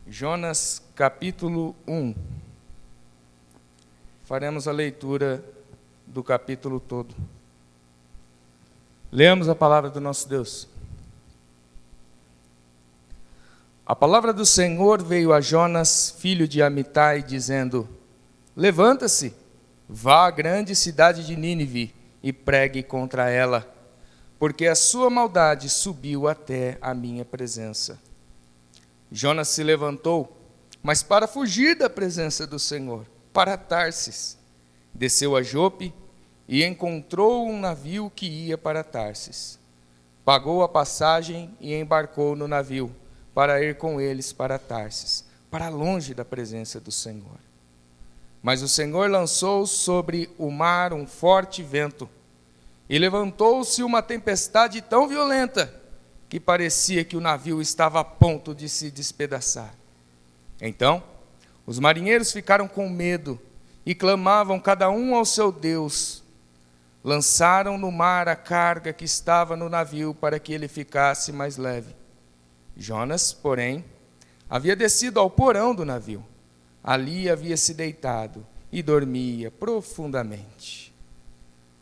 Jonas capítulo 1. Faremos a leitura do capítulo todo. Leamos a palavra do nosso Deus. A palavra do Senhor veio a Jonas, filho de Amitai, dizendo: Levanta-se, vá à grande cidade de Nínive e pregue contra ela, porque a sua maldade subiu até a minha presença. Jonas se levantou, mas para fugir da presença do Senhor, para Tarsis. Desceu a Jope e encontrou um navio que ia para Tarsis. Pagou a passagem e embarcou no navio, para ir com eles para Tarsis, para longe da presença do Senhor. Mas o Senhor lançou sobre o mar um forte vento, e levantou-se uma tempestade tão violenta, que parecia que o navio estava a ponto de se despedaçar. Então, os marinheiros ficaram com medo e clamavam cada um ao seu Deus. Lançaram no mar a carga que estava no navio para que ele ficasse mais leve. Jonas, porém, havia descido ao porão do navio. Ali havia se deitado e dormia profundamente.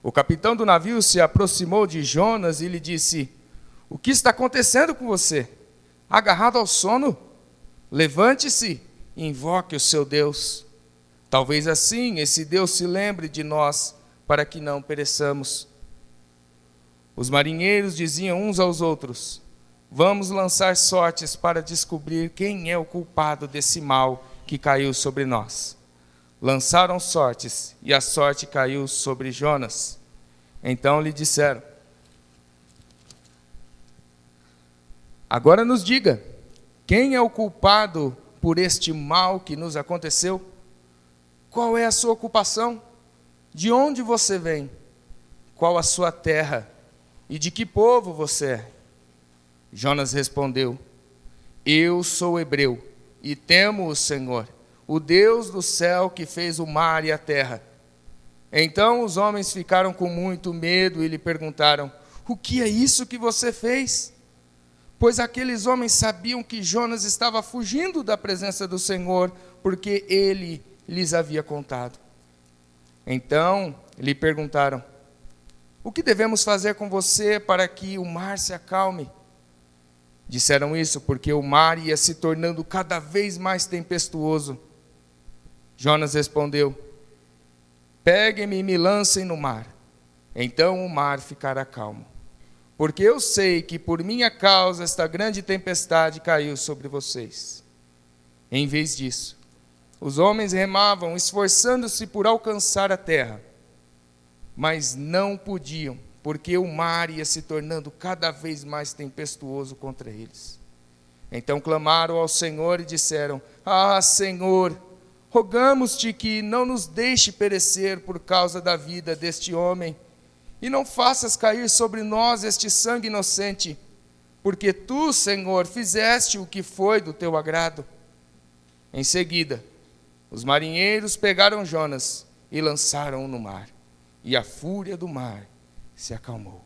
O capitão do navio se aproximou de Jonas e lhe disse: O que está acontecendo com você? Agarrado ao sono? Levante-se e invoque o seu Deus. Talvez assim esse Deus se lembre de nós, para que não pereçamos. Os marinheiros diziam uns aos outros: Vamos lançar sortes para descobrir quem é o culpado desse mal que caiu sobre nós. Lançaram sortes, e a sorte caiu sobre Jonas. Então lhe disseram: Agora nos diga, quem é o culpado por este mal que nos aconteceu? Qual é a sua ocupação? De onde você vem? Qual a sua terra? E de que povo você é? Jonas respondeu: Eu sou hebreu e temo o Senhor, o Deus do céu que fez o mar e a terra. Então os homens ficaram com muito medo e lhe perguntaram: O que é isso que você fez? Pois aqueles homens sabiam que Jonas estava fugindo da presença do Senhor, porque ele lhes havia contado. Então lhe perguntaram: O que devemos fazer com você para que o mar se acalme? Disseram isso porque o mar ia se tornando cada vez mais tempestuoso. Jonas respondeu: Peguem-me e me lancem no mar, então o mar ficará calmo. Porque eu sei que por minha causa esta grande tempestade caiu sobre vocês. Em vez disso, os homens remavam, esforçando-se por alcançar a terra, mas não podiam, porque o mar ia se tornando cada vez mais tempestuoso contra eles. Então clamaram ao Senhor e disseram: Ah, Senhor, rogamos-te que não nos deixe perecer por causa da vida deste homem, e não faças cair sobre nós este sangue inocente, porque tu, Senhor, fizeste o que foi do teu agrado. Em seguida, os marinheiros pegaram Jonas e lançaram-o no mar, e a fúria do mar se acalmou.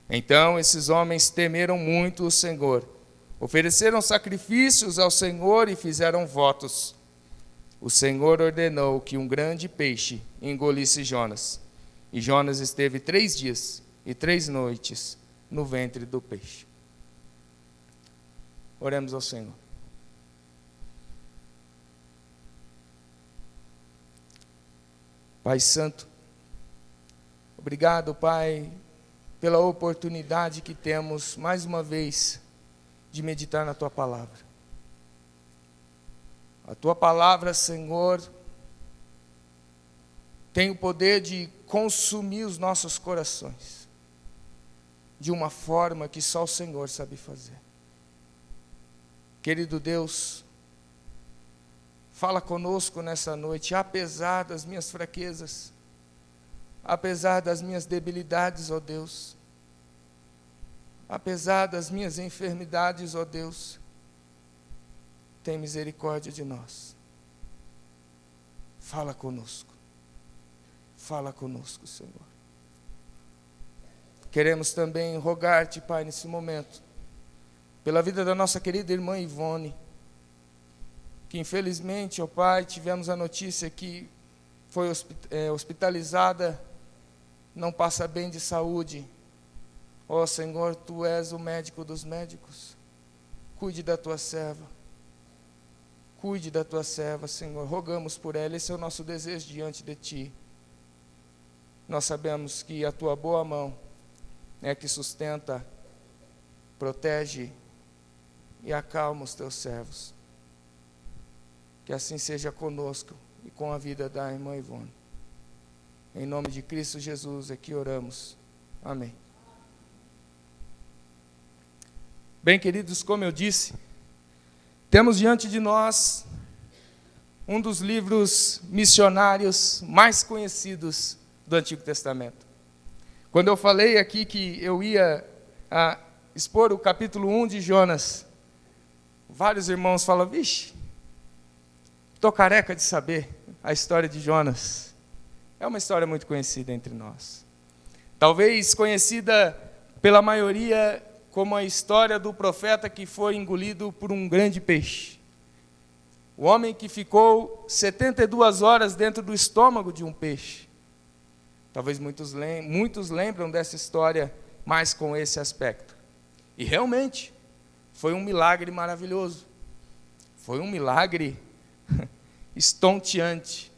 Então esses homens temeram muito o Senhor, ofereceram sacrifícios ao Senhor e fizeram votos. O Senhor ordenou que um grande peixe engolisse Jonas, e Jonas esteve 3 dias e 3 noites no ventre do peixe. Oremos ao Senhor. Pai Santo, obrigado, Pai, pela oportunidade que temos, mais uma vez, de meditar na Tua Palavra. A Tua Palavra, Senhor, tem o poder de consumir os nossos corações, de uma forma que só o Senhor sabe fazer. Querido Deus, fala conosco nessa noite, apesar das minhas fraquezas, apesar das minhas debilidades, ó Deus, apesar das minhas enfermidades, ó Deus, tem misericórdia de nós. Fala conosco. Fala conosco, Senhor. Queremos também rogar-te, Pai, nesse momento, pela vida da nossa querida irmã Ivone, que infelizmente, ó Pai, tivemos a notícia que foi hospitalizada, não passa bem de saúde. Ó Senhor, Tu és o médico dos médicos. Cuide da Tua serva. Cuide da Tua serva, Senhor. Rogamos por ela, esse é o nosso desejo diante de Ti. Nós sabemos que a Tua boa mão é que sustenta, protege e acalma os Teus servos. Que assim seja conosco e com a vida da irmã Ivone. Em nome de Cristo Jesus é que oramos. Amém. Bem, queridos, como eu disse, temos diante de nós um dos livros missionários mais conhecidos do Antigo Testamento. Quando eu falei aqui que eu ia expor o capítulo 1 de Jonas, vários irmãos falam, vixe, estou careca de saber a história de Jonas. É uma história muito conhecida entre nós. Talvez conhecida pela maioria como a história do profeta que foi engolido por um grande peixe. O homem que ficou 72 horas dentro do estômago de um peixe. Talvez muitos lembram dessa história mais com esse aspecto. E realmente, foi um milagre maravilhoso. Foi um milagre estonteante.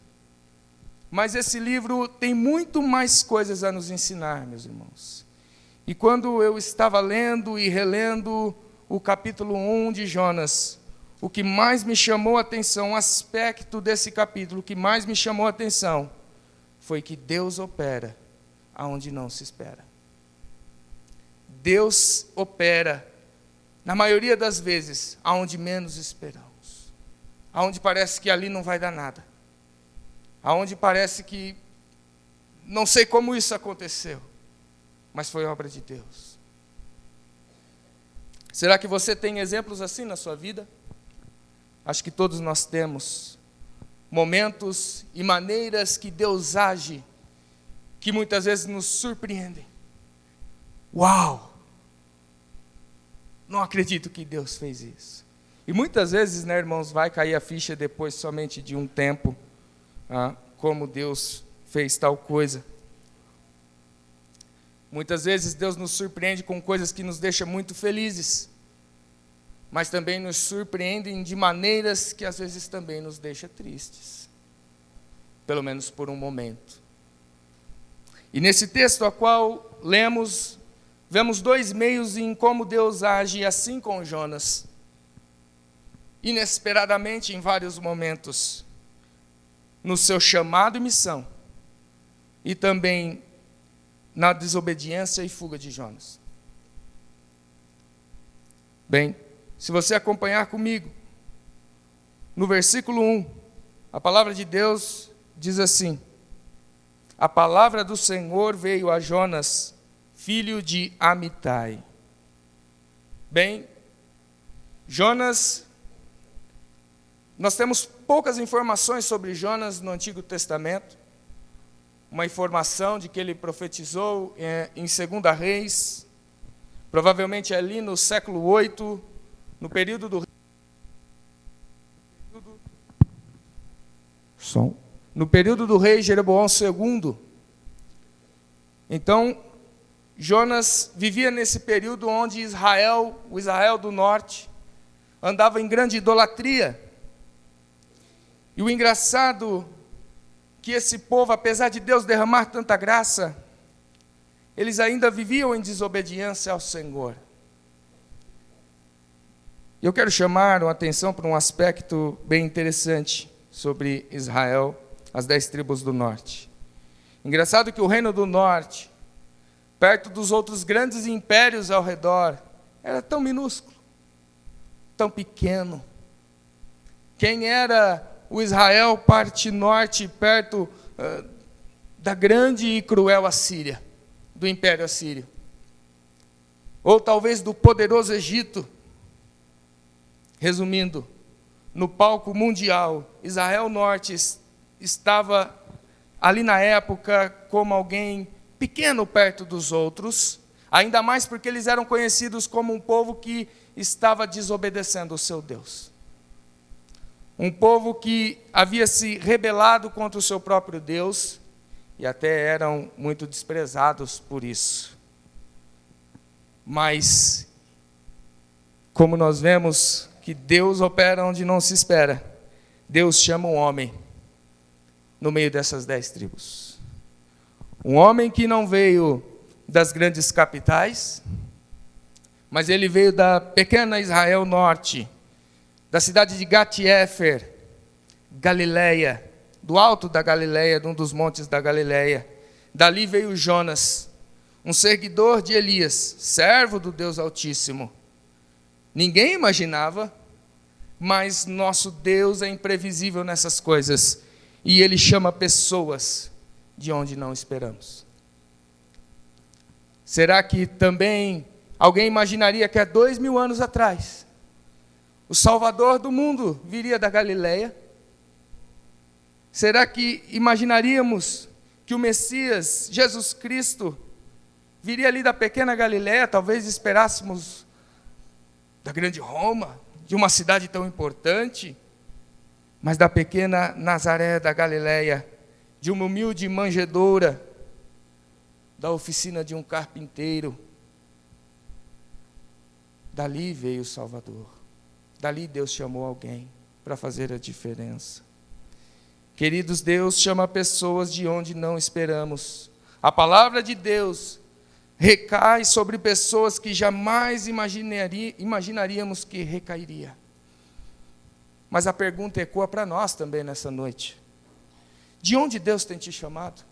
Mas esse livro tem muito mais coisas a nos ensinar, meus irmãos. E quando eu estava lendo e relendo o capítulo 1 de Jonas, o que mais me chamou a atenção, um aspecto desse capítulo que mais me chamou a atenção, foi que Deus opera aonde não se espera. Deus opera, na maioria das vezes, aonde menos esperamos. Aonde parece que ali não vai dar nada. Aonde parece que não sei como isso aconteceu, mas foi obra de Deus. Será que você tem exemplos assim na sua vida? Acho que todos nós temos momentos e maneiras que Deus age, que muitas vezes nos surpreendem. Uau! Não acredito que Deus fez isso. E muitas vezes, né, irmãos, vai cair a ficha depois somente de um tempo, como Deus fez tal coisa. Muitas vezes Deus nos surpreende com coisas que nos deixam muito felizes, mas também nos surpreendem de maneiras que às vezes também nos deixam tristes, pelo menos por um momento. E nesse texto a qual lemos, vemos dois meios em como Deus age assim com Jonas, inesperadamente em vários momentos, no seu chamado e missão, e também na desobediência e fuga de Jonas. Bem, se você acompanhar comigo, no versículo 1, a palavra de Deus diz assim: a palavra do Senhor veio a Jonas, filho de Amitai. Bem, Jonas, nós temos poucas informações sobre Jonas no Antigo Testamento. Uma informação de que ele profetizou em 2 Reis, provavelmente ali no século 8, no período do rei Jeroboão II. Então, Jonas vivia nesse período onde o Israel do norte, andava em grande idolatria. E o engraçado que esse povo, apesar de Deus derramar tanta graça, eles ainda viviam em desobediência ao Senhor. Eu quero chamar a atenção para um aspecto bem interessante sobre Israel, as 10 tribos do norte. Engraçado que o reino do norte, perto dos outros grandes impérios ao redor, era tão minúsculo, tão pequeno. Quem era o Israel parte norte, perto da grande e cruel Assíria, do Império Assírio? Ou talvez do poderoso Egito? Resumindo, no palco mundial, Israel Norte estava ali na época como alguém pequeno perto dos outros, ainda mais porque eles eram conhecidos como um povo que estava desobedecendo o seu Deus. um povo que havia se rebelado contra o seu próprio Deus e até eram muito desprezados por isso. Mas, como nós vemos que Deus opera onde não se espera, Deus chama um homem no meio dessas 10 tribos. Um homem que não veio das grandes capitais, mas ele veio da pequena Israel Norte, da cidade de Gat-Hefer, Galileia, do alto da Galileia, de um dos montes da Galileia. Dali veio Jonas, um seguidor de Elias, servo do Deus Altíssimo. Ninguém imaginava, mas nosso Deus é imprevisível nessas coisas, e Ele chama pessoas de onde não esperamos. Será que também alguém imaginaria que há 2000 anos atrás, o Salvador do mundo viria da Galileia? Será que imaginaríamos que o Messias, Jesus Cristo, viria ali da pequena Galileia? Talvez esperássemos da grande Roma, de uma cidade tão importante, mas da pequena Nazaré da Galileia, de uma humilde manjedoura, da oficina de um carpinteiro. Dali veio o Salvador. Dali Deus chamou alguém para fazer a diferença. Queridos, Deus chama pessoas de onde não esperamos. A palavra de Deus recai sobre pessoas que jamais imaginaríamos que recairia. Mas a pergunta ecoa para nós também nessa noite. De onde Deus tem te chamado?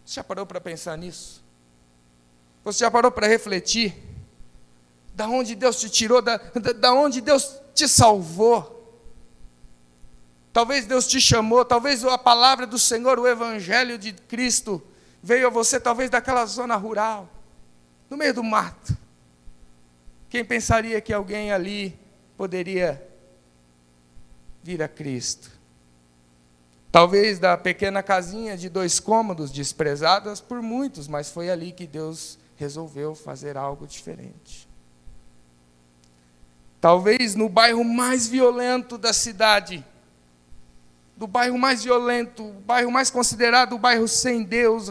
Você já parou para pensar nisso? Você já parou para refletir? Da onde Deus te tirou, da onde Deus te salvou? Talvez Deus te chamou, talvez a palavra do Senhor, o Evangelho de Cristo, veio a você talvez daquela zona rural, no meio do mato. Quem pensaria que alguém ali poderia vir a Cristo? Talvez da pequena casinha de 2 cômodos, desprezadas por muitos, mas foi ali que Deus resolveu fazer algo diferente. Talvez no bairro mais violento da cidade, do bairro mais violento, o bairro mais considerado o bairro sem Deus,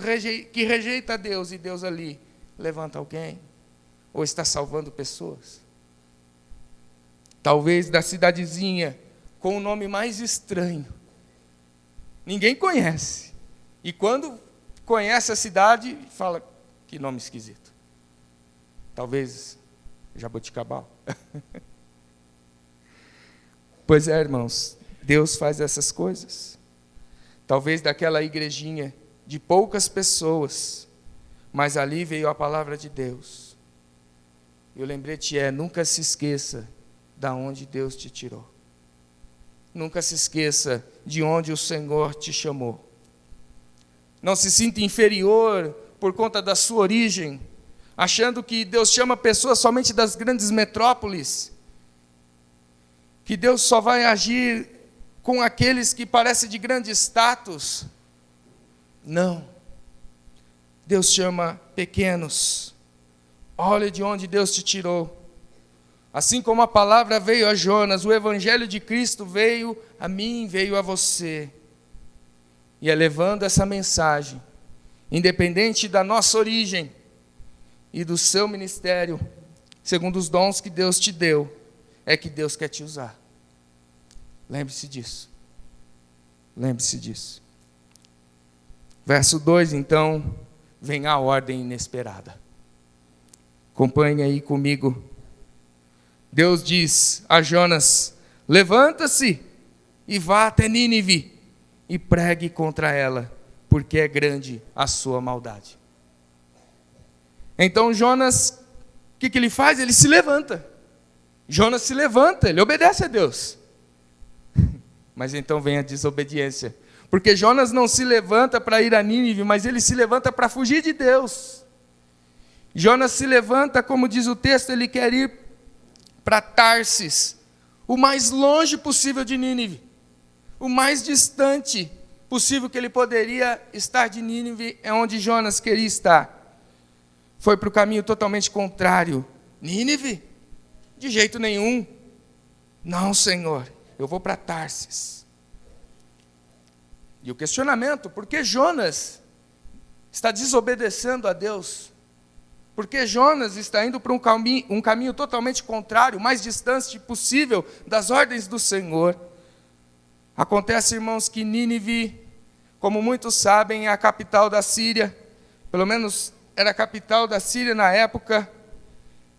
que rejeita Deus, e Deus ali levanta alguém, ou está salvando pessoas. Talvez da cidadezinha com o nome mais estranho, ninguém conhece, e quando conhece a cidade, fala, que nome esquisito. Talvez Jaboticabal. Pois é, irmãos, Deus faz essas coisas. Talvez daquela igrejinha de poucas pessoas, mas ali veio a palavra de Deus. E o lembrete nunca se esqueça da onde Deus te tirou. Nunca se esqueça de onde o Senhor te chamou. Não se sinta inferior por conta da sua origem, achando que Deus chama pessoas somente das grandes metrópoles, que Deus só vai agir com aqueles que parecem de grande status. Não. Deus chama pequenos. Olha de onde Deus te tirou. Assim como a palavra veio a Jonas, o Evangelho de Cristo veio a mim, veio a você. E é levando essa mensagem, independente da nossa origem e do seu ministério, segundo os dons que Deus te deu, é que Deus quer te usar. Lembre-se disso. Lembre-se disso. Verso 2, então, vem a ordem inesperada. Acompanhe aí comigo. Deus diz a Jonas: levanta-se e vá até Nínive e pregue contra ela, porque é grande a sua maldade. Então Jonas, o que ele faz? Ele se levanta. Jonas se levanta, ele obedece a Deus. Mas então vem a desobediência. Porque Jonas não se levanta para ir a Nínive, mas ele se levanta para fugir de Deus. Jonas se levanta, como diz o texto, ele quer ir para Tarsis, o mais longe possível de Nínive. O mais distante possível que ele poderia estar de Nínive é onde Jonas queria estar. Foi para o caminho totalmente contrário. Nínive? De jeito nenhum. Não, Senhor. eu vou para Tarsis. E o questionamento, por que Jonas está desobedecendo a Deus? Por que Jonas está indo para um caminho totalmente contrário, mais distante possível das ordens do Senhor? Acontece, irmãos, que Nínive, como muitos sabem, é a capital da Síria, pelo menos era a capital da Síria na época,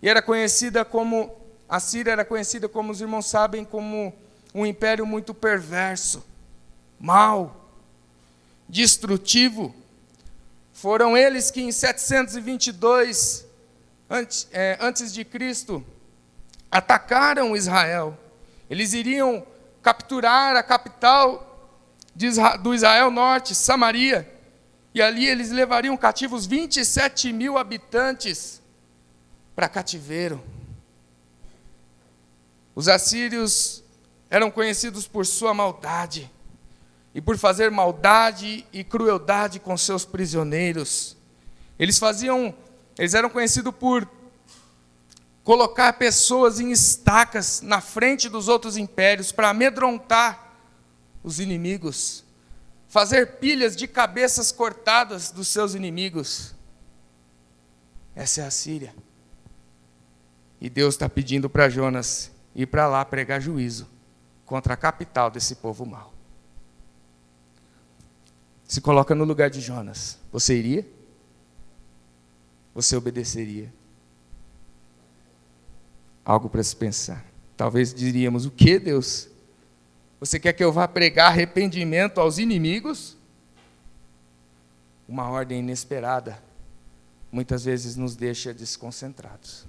e a Síria era conhecida, como os irmãos sabem, como um império muito perverso, mau, destrutivo. Foram eles que em 722 antes de Cristo atacaram Israel. Eles iriam capturar a capital do Israel Norte, Samaria, e ali eles levariam cativos 27.000 habitantes para cativeiro. Os assírios eram conhecidos por sua maldade, e por fazer maldade e crueldade com seus prisioneiros. Eles eram conhecidos por colocar pessoas em estacas na frente dos outros impérios para amedrontar os inimigos, fazer pilhas de cabeças cortadas dos seus inimigos. Essa é a Síria. E Deus está pedindo para Jonas ir para lá pregar juízo contra a capital desse povo mau. Se coloca no lugar de Jonas. Você iria? Você obedeceria? Algo para se pensar. Talvez diríamos, o que, Deus? Você quer que eu vá pregar arrependimento aos inimigos? Uma ordem inesperada muitas vezes nos deixa desconcentrados.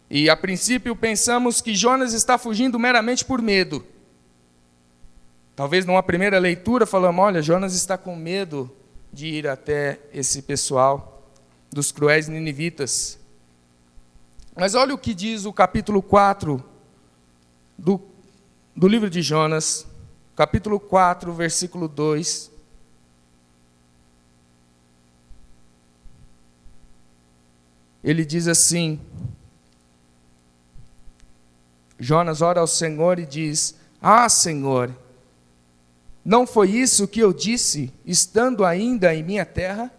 E a princípio pensamos que Jonas está fugindo meramente por medo. Talvez numa primeira leitura falamos, olha, Jonas está com medo de ir até esse pessoal dos cruéis ninivitas. Mas olha o que diz o capítulo 4 do livro de Jonas, capítulo 4, versículo 2. Ele diz assim, Jonas ora ao Senhor e diz, Senhor, não foi isso que eu disse, estando ainda em minha terra?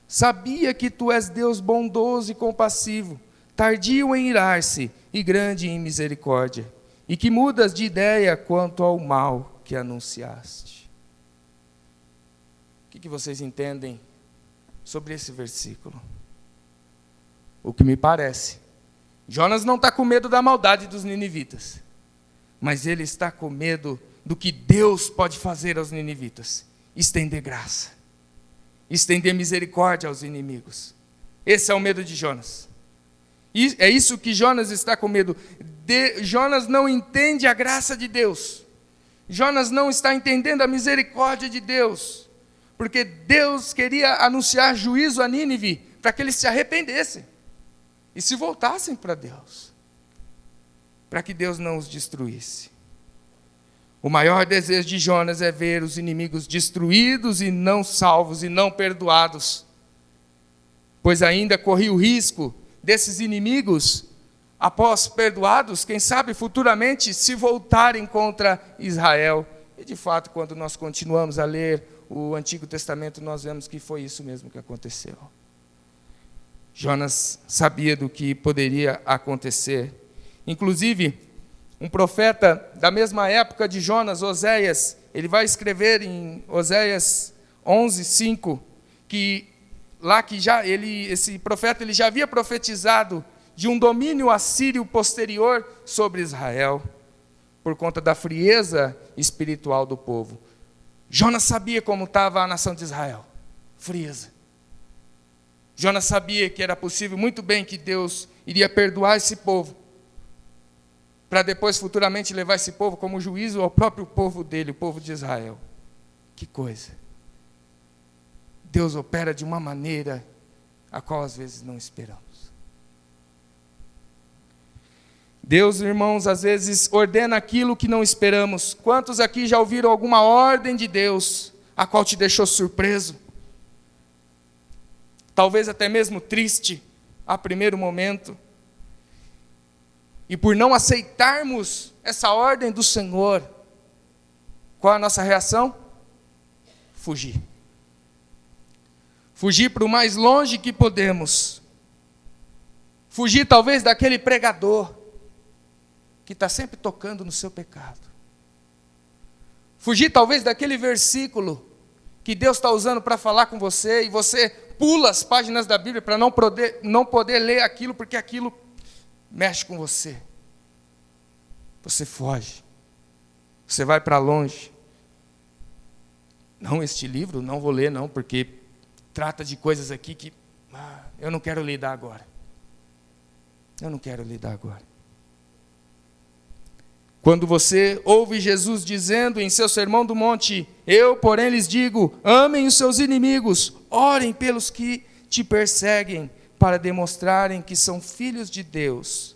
Sabia que tu és Deus bondoso e compassivo, tardio em irar-se e grande em misericórdia, e que mudas de ideia quanto ao mal que anunciaste. O que vocês entendem sobre esse versículo? O que me parece, Jonas não está com medo da maldade dos ninivitas, mas ele está com medo do que Deus pode fazer aos ninivitas: estender graça, estender misericórdia aos inimigos. Esse é o medo de Jonas. E é isso que Jonas está com medo. Jonas não entende a graça de Deus. Jonas não está entendendo a misericórdia de Deus, porque Deus queria anunciar juízo a Nínive para que eles se arrependessem e se voltassem para Deus, para que Deus não os destruísse. O maior desejo de Jonas é ver os inimigos destruídos e não salvos e não perdoados, pois ainda corria o risco desses inimigos, após perdoados, quem sabe futuramente se voltarem contra Israel. E de fato, quando nós continuamos a ler o Antigo Testamento, nós vemos que foi isso mesmo que aconteceu. Jonas sabia do que poderia acontecer. Inclusive, um profeta da mesma época de Jonas, Oséias, ele vai escrever em Oséias 11:5, esse profeta ele já havia profetizado de um domínio assírio posterior sobre Israel, por conta da frieza espiritual do povo. Jonas sabia como estava a nação de Israel, frieza. Jonas sabia que era possível muito bem que Deus iria perdoar esse povo, para depois futuramente levar esse povo como juízo ao próprio povo dele, o povo de Israel. Que coisa! Deus opera de uma maneira a qual às vezes não esperamos. Deus, irmãos, às vezes ordena aquilo que não esperamos. Quantos aqui já ouviram alguma ordem de Deus, a qual te deixou surpreso? Talvez até mesmo triste, a primeiro momento. e por não aceitarmos essa ordem do Senhor, qual a nossa reação? Fugir. Fugir para o mais longe que podemos. Fugir talvez daquele pregador que está sempre tocando no seu pecado. Fugir talvez daquele versículo que Deus está usando para falar com você, e você pula as páginas da Bíblia para não poder ler aquilo, porque aquilo mexe com você. Você foge. Você vai para longe. Não, este livro não vou ler não, porque trata de coisas aqui que eu não quero lidar agora. Eu não quero lidar agora. Quando você ouve Jesus dizendo em seu Sermão do Monte, eu, porém, lhes digo, amem os seus inimigos, orem pelos que te perseguem, para demonstrarem que são filhos de Deus.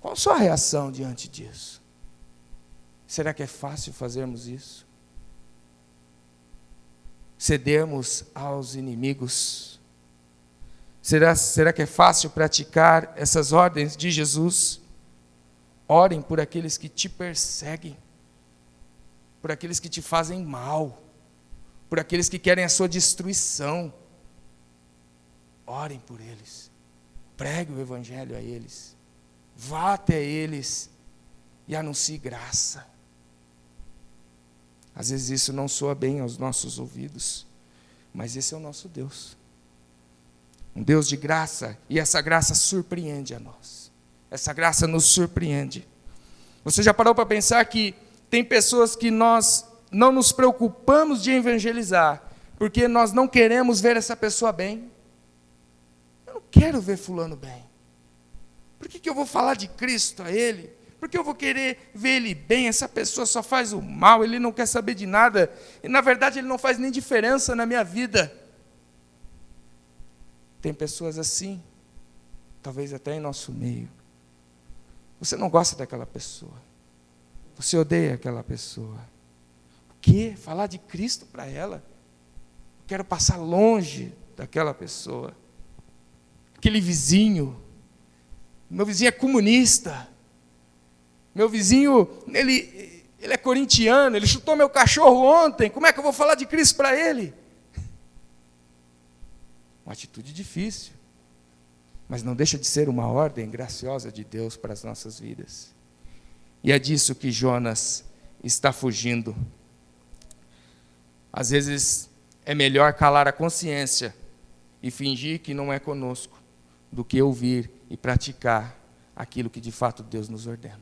Qual a sua reação diante disso? Será que é fácil fazermos isso? Cedermos aos inimigos? Será que é fácil praticar essas ordens de Jesus? Orem por aqueles que te perseguem, por aqueles que te fazem mal, por aqueles que querem a sua destruição. Orem por eles, pregue o Evangelho a eles, vá até eles e anuncie graça. Às vezes isso não soa bem aos nossos ouvidos, mas esse é o nosso Deus. Um Deus de graça, e essa graça surpreende a nós. Essa graça nos surpreende. Você já parou para pensar que tem pessoas que nós não nos preocupamos de evangelizar, porque nós não queremos ver essa pessoa bem? Eu não quero ver fulano bem. Por que eu vou falar de Cristo a ele? Por que eu vou querer ver ele bem? Essa pessoa só faz o mal, ele não quer saber de nada. E na verdade ele não faz nem diferença na minha vida. Tem pessoas assim, talvez até em nosso meio. Você não gosta daquela pessoa. Você odeia aquela pessoa. O quê? Falar de Cristo para ela? Eu quero passar longe daquela pessoa. Aquele vizinho. Meu vizinho é comunista. Meu vizinho, ele é corintiano. Ele chutou meu cachorro ontem. Como é que eu vou falar de Cristo para ele? Uma atitude difícil. Mas não deixa de ser uma ordem graciosa de Deus para as nossas vidas. E é disso que Jonas está fugindo. Às vezes é melhor calar a consciência e fingir que não é conosco, do que ouvir e praticar aquilo que de fato Deus nos ordena.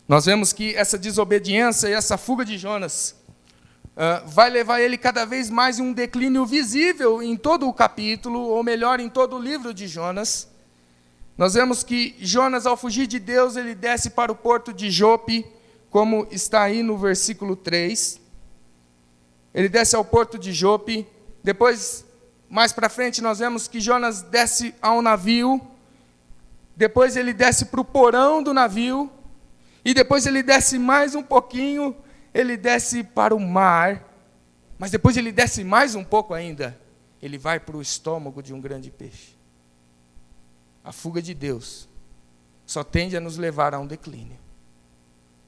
Nós vemos que essa desobediência e essa fuga de Jonas vai levar ele cada vez mais em um declínio visível em todo o capítulo, ou melhor, em todo o livro de Jonas. Nós vemos que Jonas, ao fugir de Deus, ele desce para o porto de Jope, como está aí no versículo 3. Ele desce ao porto de Jope. Depois, mais para frente, nós vemos que Jonas desce ao navio. Depois ele desce para o porão do navio. E depois ele desce mais um pouquinho, ele desce para o mar, mas depois ele desce mais um pouco ainda, ele vai para o estômago de um grande peixe. A fuga de Deus só tende a nos levar a um declínio,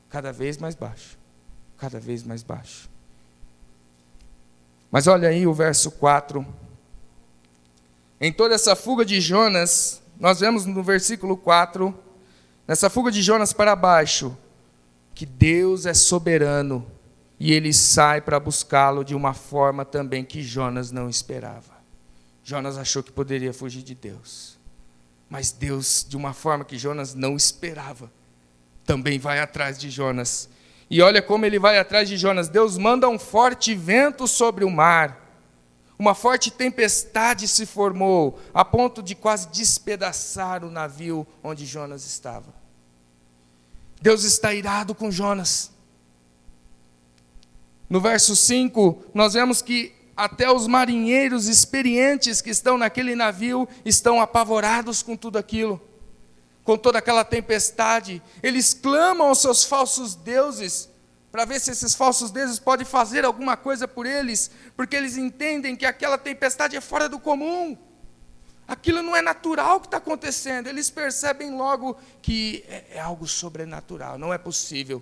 cada vez mais baixo, cada vez mais baixo. Mas olha aí o verso 4. Em toda essa fuga de Jonas, nós vemos no versículo 4, nessa fuga de Jonas para baixo, que Deus é soberano e ele sai para buscá-lo de uma forma também que Jonas não esperava. Jonas achou que poderia fugir de Deus, mas Deus, de uma forma que Jonas não esperava, também vai atrás de Jonas. E olha como ele vai atrás de Jonas. Deus manda um forte vento sobre o mar, uma forte tempestade se formou, a ponto de quase despedaçar o navio onde Jonas estava. Deus está irado com Jonas. No verso 5, nós vemos que até os marinheiros experientes que estão naquele navio estão apavorados com tudo aquilo, com toda aquela tempestade. Eles clamam aos seus falsos deuses, para ver se esses falsos deuses podem fazer alguma coisa por eles, porque eles entendem que aquela tempestade é fora do comum. Aquilo não é natural que está acontecendo. Eles percebem logo que é algo sobrenatural. Não é possível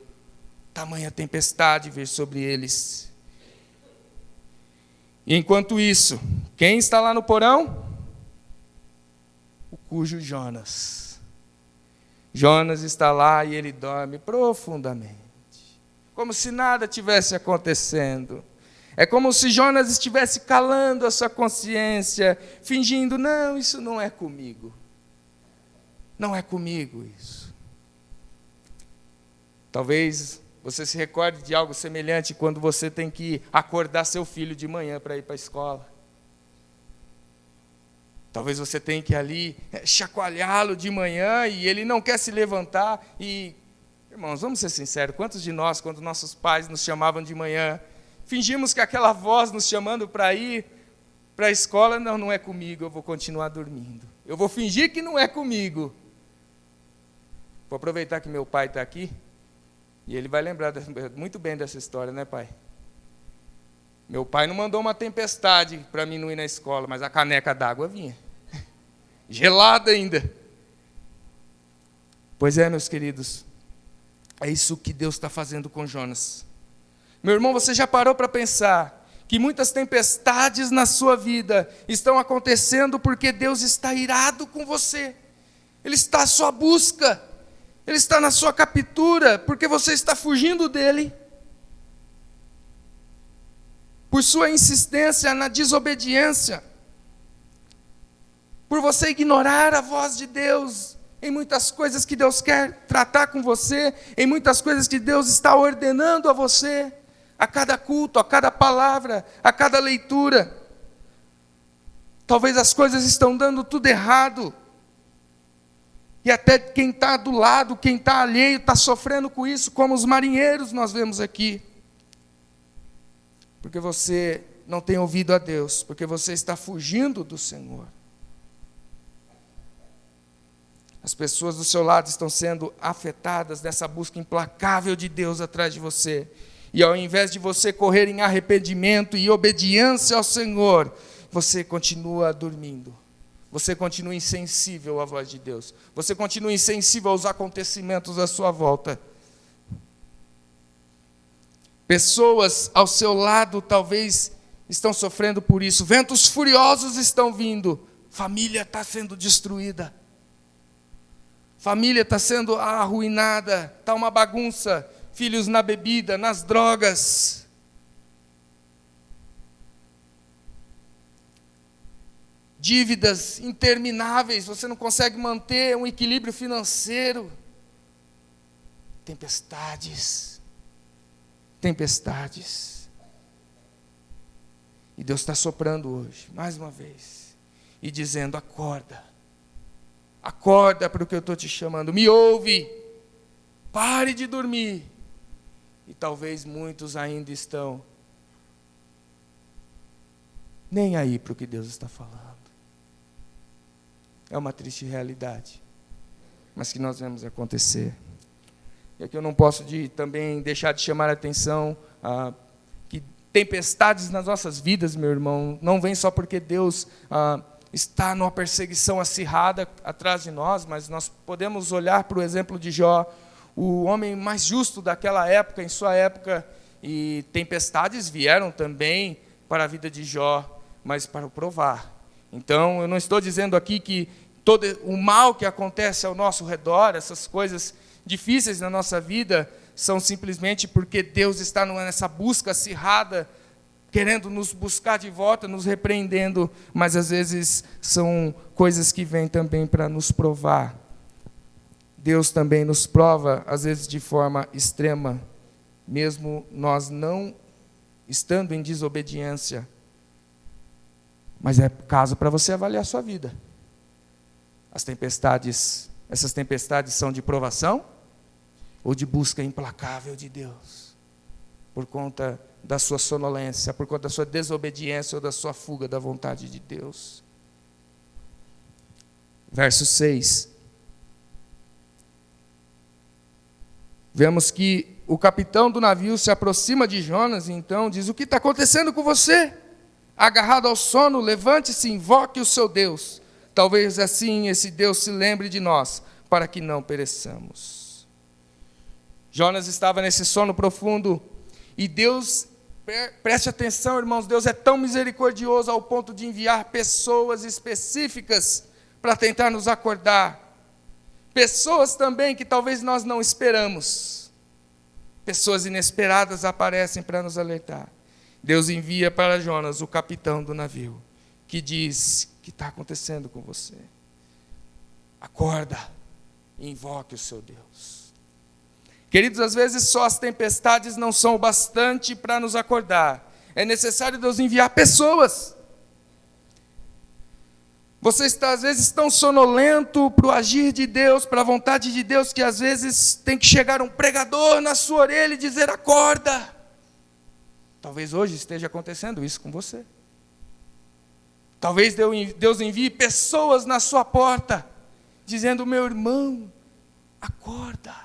tamanha tempestade vir sobre eles. E enquanto isso, quem está lá no porão? O cujo Jonas. Jonas está lá e ele dorme profundamente, como se nada tivesse acontecendo. É como se Jonas estivesse calando a sua consciência, fingindo, não, isso não é comigo. Não é comigo isso. Talvez você se recorde de algo semelhante quando você tem que acordar seu filho de manhã para ir para a escola. Talvez você tenha que ali chacoalhá-lo de manhã e ele não quer se levantar. E, irmãos, vamos ser sinceros, quantos de nós, quando nossos pais nos chamavam de manhã, fingimos que aquela voz nos chamando para ir para a escola, não é comigo, eu vou continuar dormindo. Eu vou fingir que não é comigo. Vou aproveitar que meu pai está aqui, e ele vai lembrar muito bem dessa história, né, pai? Meu pai não mandou uma tempestade para mim não ir na escola, mas a caneca d'água vinha. Gelada ainda. Pois é, meus queridos, é isso que Deus está fazendo com Jonas. Meu irmão, você já parou para pensar que muitas tempestades na sua vida estão acontecendo porque Deus está irado com você? Ele está à sua busca, Ele está na sua captura, porque você está fugindo dEle. Por sua insistência na desobediência, por você ignorar a voz de Deus, em muitas coisas que Deus quer tratar com você, em muitas coisas que Deus está ordenando a você, a cada culto, a cada palavra, a cada leitura. Talvez as coisas estão dando tudo errado, e até quem está do lado, quem está alheio, está sofrendo com isso, como os marinheiros nós vemos aqui. Porque você não tem ouvido a Deus, porque você está fugindo do Senhor. As pessoas do seu lado estão sendo afetadas dessa busca implacável de Deus atrás de você. E ao invés de você correr em arrependimento e obediência ao Senhor, você continua dormindo. Você continua insensível à voz de Deus. Você continua insensível aos acontecimentos à sua volta. Pessoas ao seu lado talvez estão sofrendo por isso. Ventos furiosos estão vindo. Família está sendo destruída. Família está sendo arruinada. Está uma bagunça. Filhos na bebida, nas drogas. Dívidas intermináveis. Você não consegue manter um equilíbrio financeiro. Tempestades. Tempestades. E Deus está soprando hoje, mais uma vez, e dizendo, acorda. Acorda para o que eu estou te chamando. Me ouve. Pare de dormir. E talvez muitos ainda estão nem aí para o que Deus está falando. É uma triste realidade, mas que nós vemos acontecer. E aqui eu não posso também deixar de chamar a atenção que tempestades nas nossas vidas, meu irmão, não vem só porque Deus está numa perseguição acirrada atrás de nós, mas nós podemos olhar para o exemplo de Jó, o homem mais justo daquela época, em sua época, e tempestades vieram também para a vida de Jó, mas para o provar. Então, eu não estou dizendo aqui que todo o mal que acontece ao nosso redor, essas coisas difíceis na nossa vida, são simplesmente porque Deus está nessa busca acirrada, querendo nos buscar de volta, nos repreendendo, mas às vezes são coisas que vêm também para nos provar. Deus também nos prova, às vezes de forma extrema, mesmo nós não estando em desobediência. Mas é caso para você avaliar a sua vida. Essas tempestades são de provação ou de busca implacável de Deus? Por conta da sua sonolência, por conta da sua desobediência ou da sua fuga da vontade de Deus. Verso 6. Vemos que o capitão do navio se aproxima de Jonas e então diz, o que está acontecendo com você? Agarrado ao sono, levante-se e invoque o seu Deus. Talvez assim esse Deus se lembre de nós, para que não pereçamos. Jonas estava nesse sono profundo, e Deus, preste atenção, irmãos, Deus é tão misericordioso ao ponto de enviar pessoas específicas para tentar nos acordar. Pessoas também que talvez nós não esperamos. Pessoas inesperadas aparecem para nos alertar. Deus envia para Jonas, o capitão do navio, que diz: o que está acontecendo com você? Acorda e invoque o seu Deus. Queridos, às vezes só as tempestades não são o bastante para nos acordar. É necessário Deus enviar pessoas. Você está, às vezes, tão sonolento para o agir de Deus, para a vontade de Deus, que às vezes tem que chegar um pregador na sua orelha e dizer: acorda. Talvez hoje esteja acontecendo isso com você. Talvez Deus envie pessoas na sua porta, dizendo: meu irmão, acorda.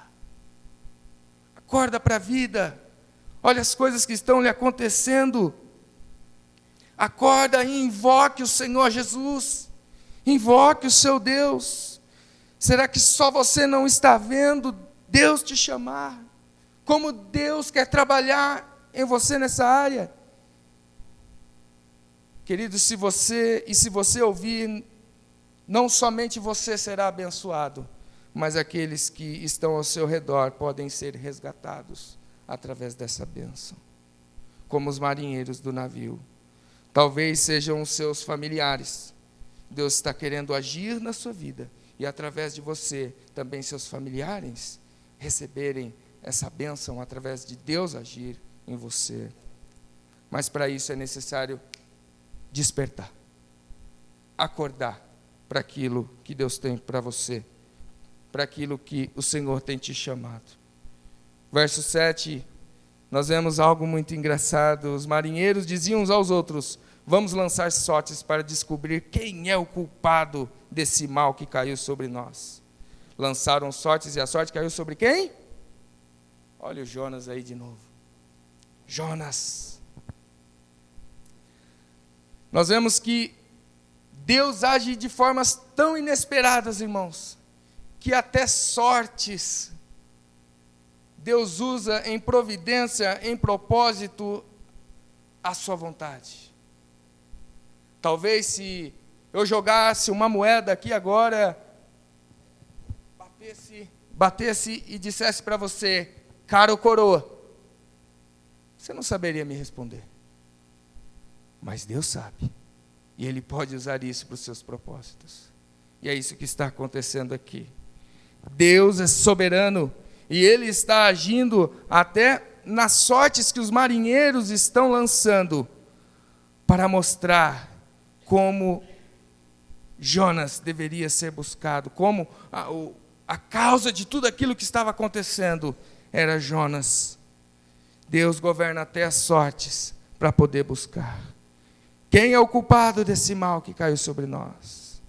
Acorda para a vida. Olha as coisas que estão lhe acontecendo. Acorda e invoque o Senhor Jesus. Invoque o seu Deus. Será que só você não está vendo Deus te chamar? Como Deus quer trabalhar em você nessa área? Querido, se você ouvir, não somente você será abençoado, mas aqueles que estão ao seu redor podem ser resgatados através dessa bênção. Como os marinheiros do navio. Talvez sejam os seus familiares. Deus está querendo agir na sua vida, e através de você, também seus familiares, receberem essa bênção através de Deus agir em você. Mas para isso é necessário despertar, acordar para aquilo que Deus tem para você, para aquilo que o Senhor tem te chamado. Verso 7, nós vemos algo muito engraçado. Os marinheiros diziam uns aos outros: vamos lançar sortes para descobrir quem é o culpado desse mal que caiu sobre nós. Lançaram sortes e a sorte caiu sobre quem? Olha o Jonas aí de novo. Jonas. Nós vemos que Deus age de formas tão inesperadas, irmãos, que até sortes Deus usa em providência, em propósito, à sua vontade. Talvez se eu jogasse uma moeda aqui agora, batesse e dissesse para você: cara ou coroa, você não saberia me responder. Mas Deus sabe, e Ele pode usar isso para os seus propósitos. E é isso que está acontecendo aqui. Deus é soberano, e Ele está agindo até nas sortes que os marinheiros estão lançando, para mostrar como Jonas deveria ser buscado, como a causa de tudo aquilo que estava acontecendo era Jonas. Deus governa até as sortes para poder buscar. Quem é o culpado desse mal que caiu sobre nós?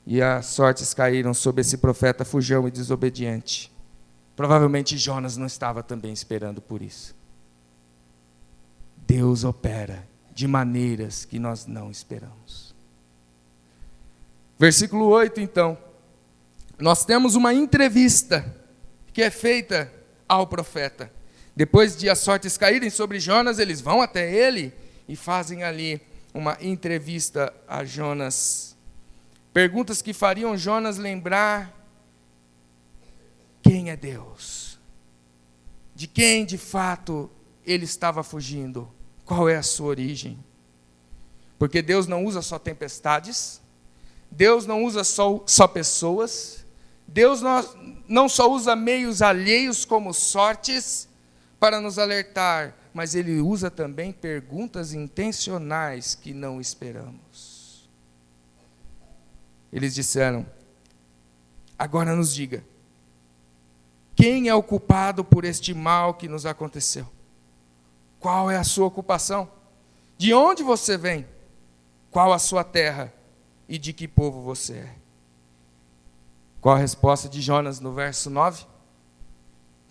E as sortes caíram sobre esse profeta fujão e desobediente. Provavelmente Jonas não estava também esperando por isso. Deus opera de maneiras que nós não esperamos. Versículo 8, então. Nós temos uma entrevista que é feita ao profeta. Depois de as sortes caírem sobre Jonas, eles vão até ele e fazem ali uma entrevista a Jonas. Perguntas que fariam Jonas lembrar quem é Deus. De quem, de fato, ele estava fugindo. Qual é a sua origem? Porque Deus não usa só tempestades, Deus não usa só pessoas, Deus não só usa meios alheios como sortes para nos alertar, mas Ele usa também perguntas intencionais que não esperamos. Eles disseram: agora nos diga, quem é o culpado por este mal que nos aconteceu? Qual é a sua ocupação? De onde você vem? Qual a sua terra? E de que povo você é? Qual a resposta de Jonas no verso 9?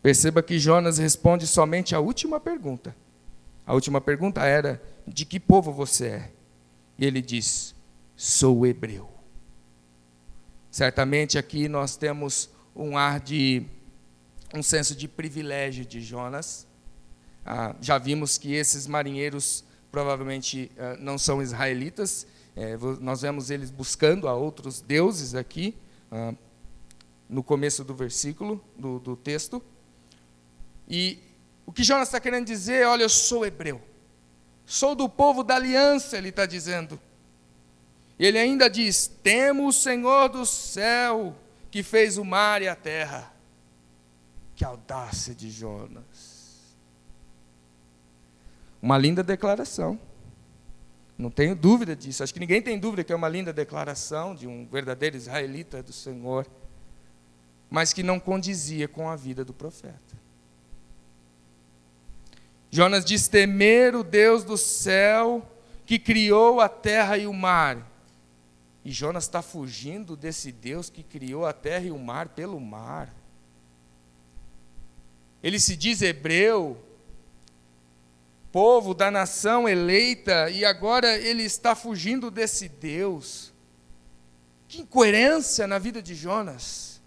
Perceba que Jonas responde somente a última pergunta. A última pergunta era: de que povo você é? E ele diz: sou hebreu. Certamente aqui nós temos um senso de privilégio de Jonas. Já vimos que esses marinheiros provavelmente não são israelitas. Nós vemos eles buscando a outros deuses aqui, no começo do versículo, do texto. E o que Jonas está querendo dizer, olha, eu sou hebreu. Sou do povo da aliança, ele está dizendo. Ele ainda diz, temo o Senhor do céu, que fez o mar e a terra. Que audácia de Jonas. Uma linda declaração. Não tenho dúvida disso. Acho que ninguém tem dúvida que é uma linda declaração de um verdadeiro israelita do Senhor, mas que não condizia com a vida do profeta. Jonas diz, temer o Deus do céu, que criou a terra e o mar. E Jonas está fugindo desse Deus que criou a terra e o mar pelo mar. Ele se diz hebreu, povo da nação eleita, e agora ele está fugindo desse Deus. Que incoerência na vida de Jonas.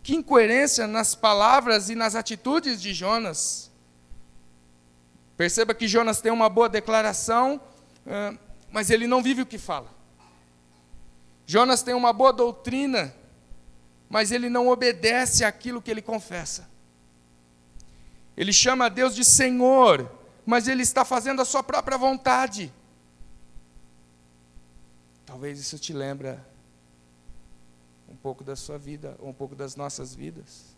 Que incoerência nas palavras e nas atitudes de Jonas. Perceba que Jonas tem uma boa declaração, mas ele não vive o que fala. Jonas tem uma boa doutrina, mas ele não obedece àquilo que ele confessa. Ele chama a Deus de Senhor, mas ele está fazendo a sua própria vontade. Talvez isso te lembra um pouco da sua vida, ou um pouco das nossas vidas.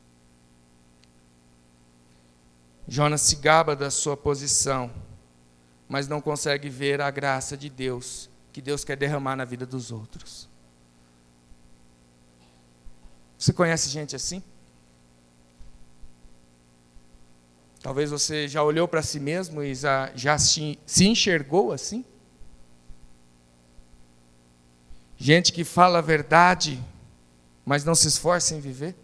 Jonas se gaba da sua posição, mas não consegue ver a graça de Deus, que Deus quer derramar na vida dos outros. Você conhece gente assim? Talvez você já olhou para si mesmo e já se enxergou assim? Gente que fala a verdade, mas não se esforça em viver.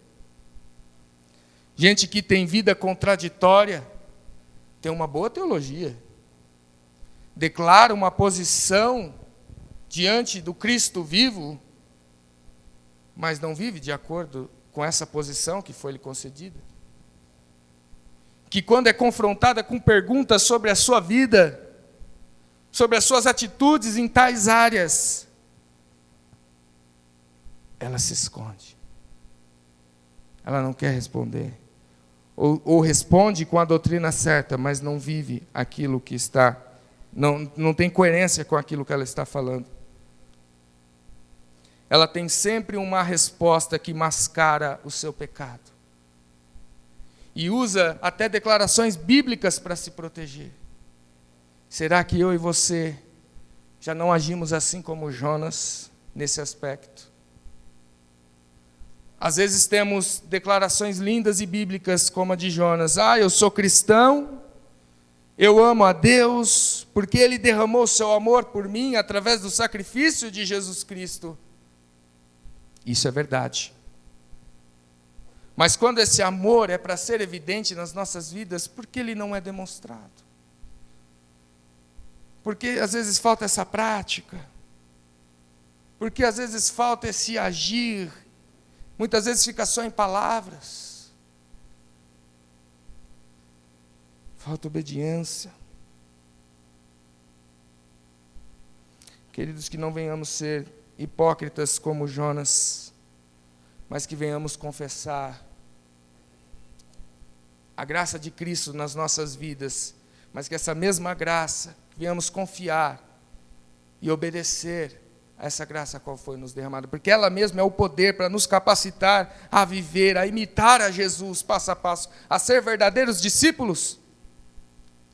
Gente que tem vida contraditória, tem uma boa teologia, declara uma posição diante do Cristo vivo, mas não vive de acordo com essa posição que foi lhe concedida. Que quando é confrontada com perguntas sobre a sua vida, sobre as suas atitudes em tais áreas, ela se esconde. Ela não quer responder. Ou responde com a doutrina certa, mas não vive aquilo que está, não tem coerência com aquilo que ela está falando. Ela tem sempre uma resposta que mascara o seu pecado. E usa até declarações bíblicas para se proteger. Será que eu e você já não agimos assim como Jonas nesse aspecto? Às vezes temos declarações lindas e bíblicas como a de Jonas. Eu sou cristão, eu amo a Deus, porque Ele derramou o seu amor por mim através do sacrifício de Jesus Cristo. Isso é verdade. Mas quando esse amor é para ser evidente nas nossas vidas, por que ele não é demonstrado? Porque às vezes falta essa prática. Porque às vezes falta esse agir. Muitas vezes fica só em palavras. Falta obediência. Queridos, que não venhamos ser hipócritas como Jonas, mas que venhamos confessar a graça de Cristo nas nossas vidas, mas que essa mesma graça, venhamos confiar e obedecer a essa graça a qual foi nos derramada, porque ela mesma é o poder para nos capacitar a viver, a imitar a Jesus passo a passo, a ser verdadeiros discípulos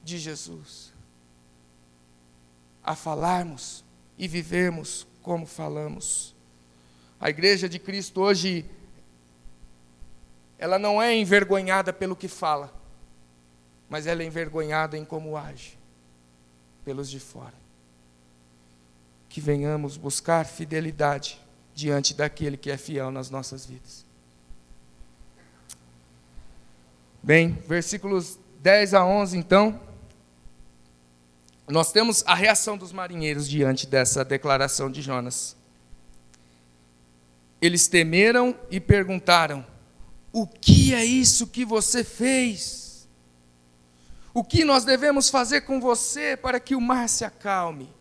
de Jesus, a falarmos e vivermos como falamos. A igreja de Cristo hoje, ela não é envergonhada pelo que fala, mas ela é envergonhada em como age, pelos de fora. Que venhamos buscar fidelidade diante daquele que é fiel nas nossas vidas. Bem, versículos 10 a 11, então, nós temos a reação dos marinheiros diante dessa declaração de Jonas. eles temeram e perguntaram: o que é isso que você fez? O que nós devemos fazer com você para que o mar se acalme?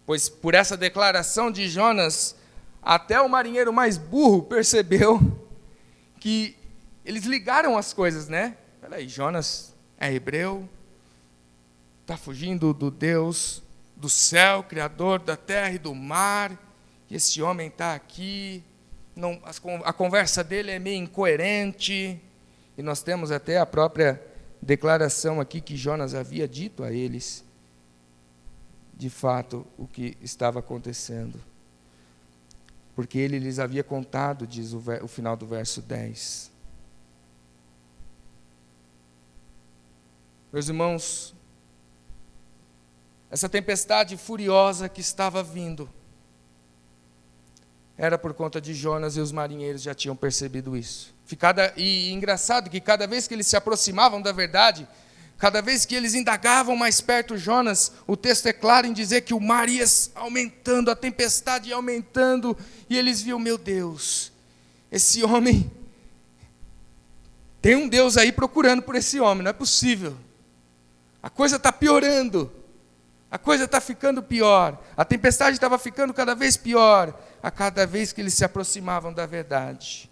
Pois por essa declaração de Jonas, até o marinheiro mais burro percebeu que eles ligaram as coisas, né? Peraí, Jonas é hebreu, está fugindo do Deus do céu, Criador da terra e do mar, e esse homem está aqui, a conversa dele é meio incoerente, e nós temos até a própria declaração aqui que Jonas havia dito a eles, de fato, o que estava acontecendo. Porque ele lhes havia contado, diz o final do verso 10. Meus irmãos, essa tempestade furiosa que estava vindo, era por conta de Jonas, e os marinheiros já tinham percebido isso. E engraçado que cada vez que eles se aproximavam da verdade, cada vez que eles indagavam mais perto Jonas, o texto é claro em dizer que o mar ia aumentando, a tempestade ia aumentando, e eles viam: meu Deus, esse homem, tem um Deus aí procurando por esse homem, não é possível. A coisa está piorando, a coisa está ficando pior, a tempestade estava ficando cada vez pior, a cada vez que eles se aproximavam da verdade.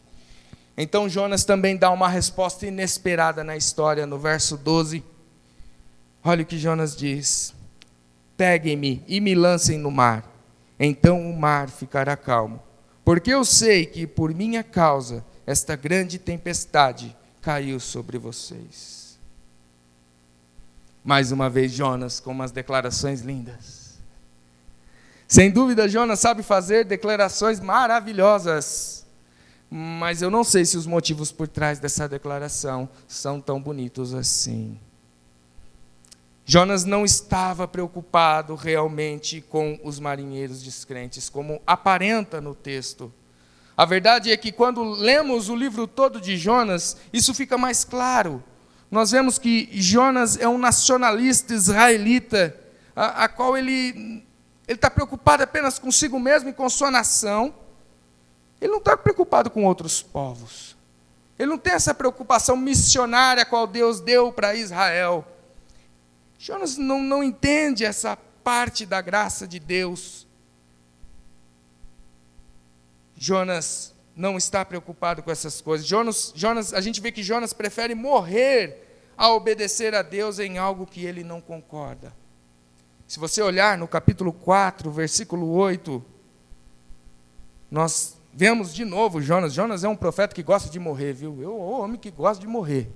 Então Jonas também dá uma resposta inesperada na história, no verso 12. Olha o que Jonas diz: peguem-me e me lancem no mar, então o mar ficará calmo, porque eu sei que por minha causa esta grande tempestade caiu sobre vocês. Mais uma vez Jonas com umas declarações lindas. Sem dúvida Jonas sabe fazer declarações maravilhosas, mas eu não sei se os motivos por trás dessa declaração são tão bonitos assim. Jonas não estava preocupado realmente com os marinheiros descrentes, como aparenta no texto. A verdade é que quando lemos o livro todo de Jonas, isso fica mais claro. Nós vemos que Jonas é um nacionalista israelita, a qual ele está preocupado apenas consigo mesmo e com sua nação. Ele não está preocupado com outros povos. Ele não tem essa preocupação missionária a qual Deus deu para Israel. Jonas não entende essa parte da graça de Deus. Jonas não está preocupado com essas coisas. Jonas, a gente vê que Jonas prefere morrer a obedecer a Deus em algo que ele não concorda. Se você olhar no capítulo 4, versículo 8, nós vemos de novo Jonas. Jonas é um profeta que gosta de morrer, viu? É um homem que gosta de morrer.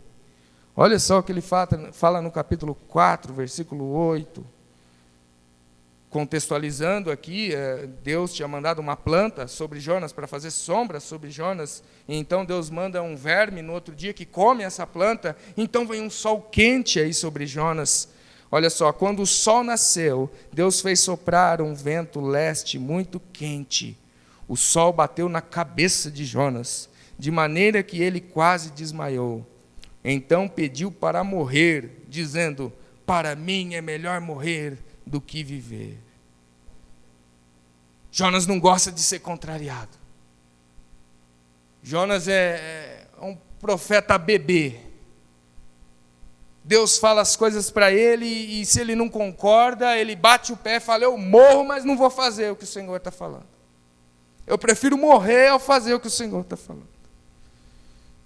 Olha só o que ele fala no capítulo 4, versículo 8. Contextualizando aqui, Deus tinha mandado uma planta sobre Jonas para fazer sombra sobre Jonas, e então Deus manda um verme no outro dia que come essa planta, então vem um sol quente aí sobre Jonas. Olha só, quando o sol nasceu, Deus fez soprar um vento leste muito quente. O sol bateu na cabeça de Jonas, de maneira que ele quase desmaiou. Então pediu para morrer, dizendo: para mim é melhor morrer do que viver. Jonas não gosta de ser contrariado. Jonas é um profeta bebê. Deus fala as coisas para ele e se ele não concorda, ele bate o pé e fala: eu morro, mas não vou fazer o que o Senhor está falando. Eu prefiro morrer ao fazer o que o Senhor está falando.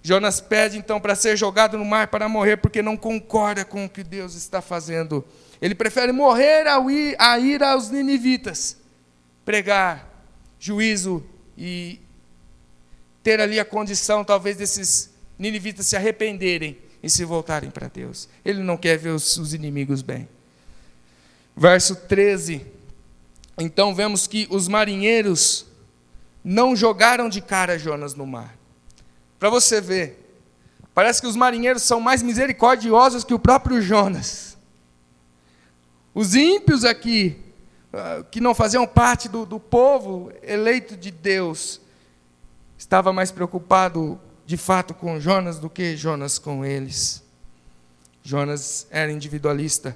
Jonas pede então para ser jogado no mar para morrer, porque não concorda com o que Deus está fazendo. Ele prefere morrer a ir aos ninivitas, pregar juízo e ter ali a condição, talvez, desses ninivitas se arrependerem e se voltarem para Deus. Ele não quer ver os inimigos bem. Verso 13. Então vemos que os marinheiros não jogaram de cara Jonas no mar. Para você ver, parece que os marinheiros são mais misericordiosos que o próprio Jonas. Os ímpios aqui, que não faziam parte do povo eleito de Deus, estavam mais preocupados de fato com Jonas do que Jonas com eles. Jonas era individualista.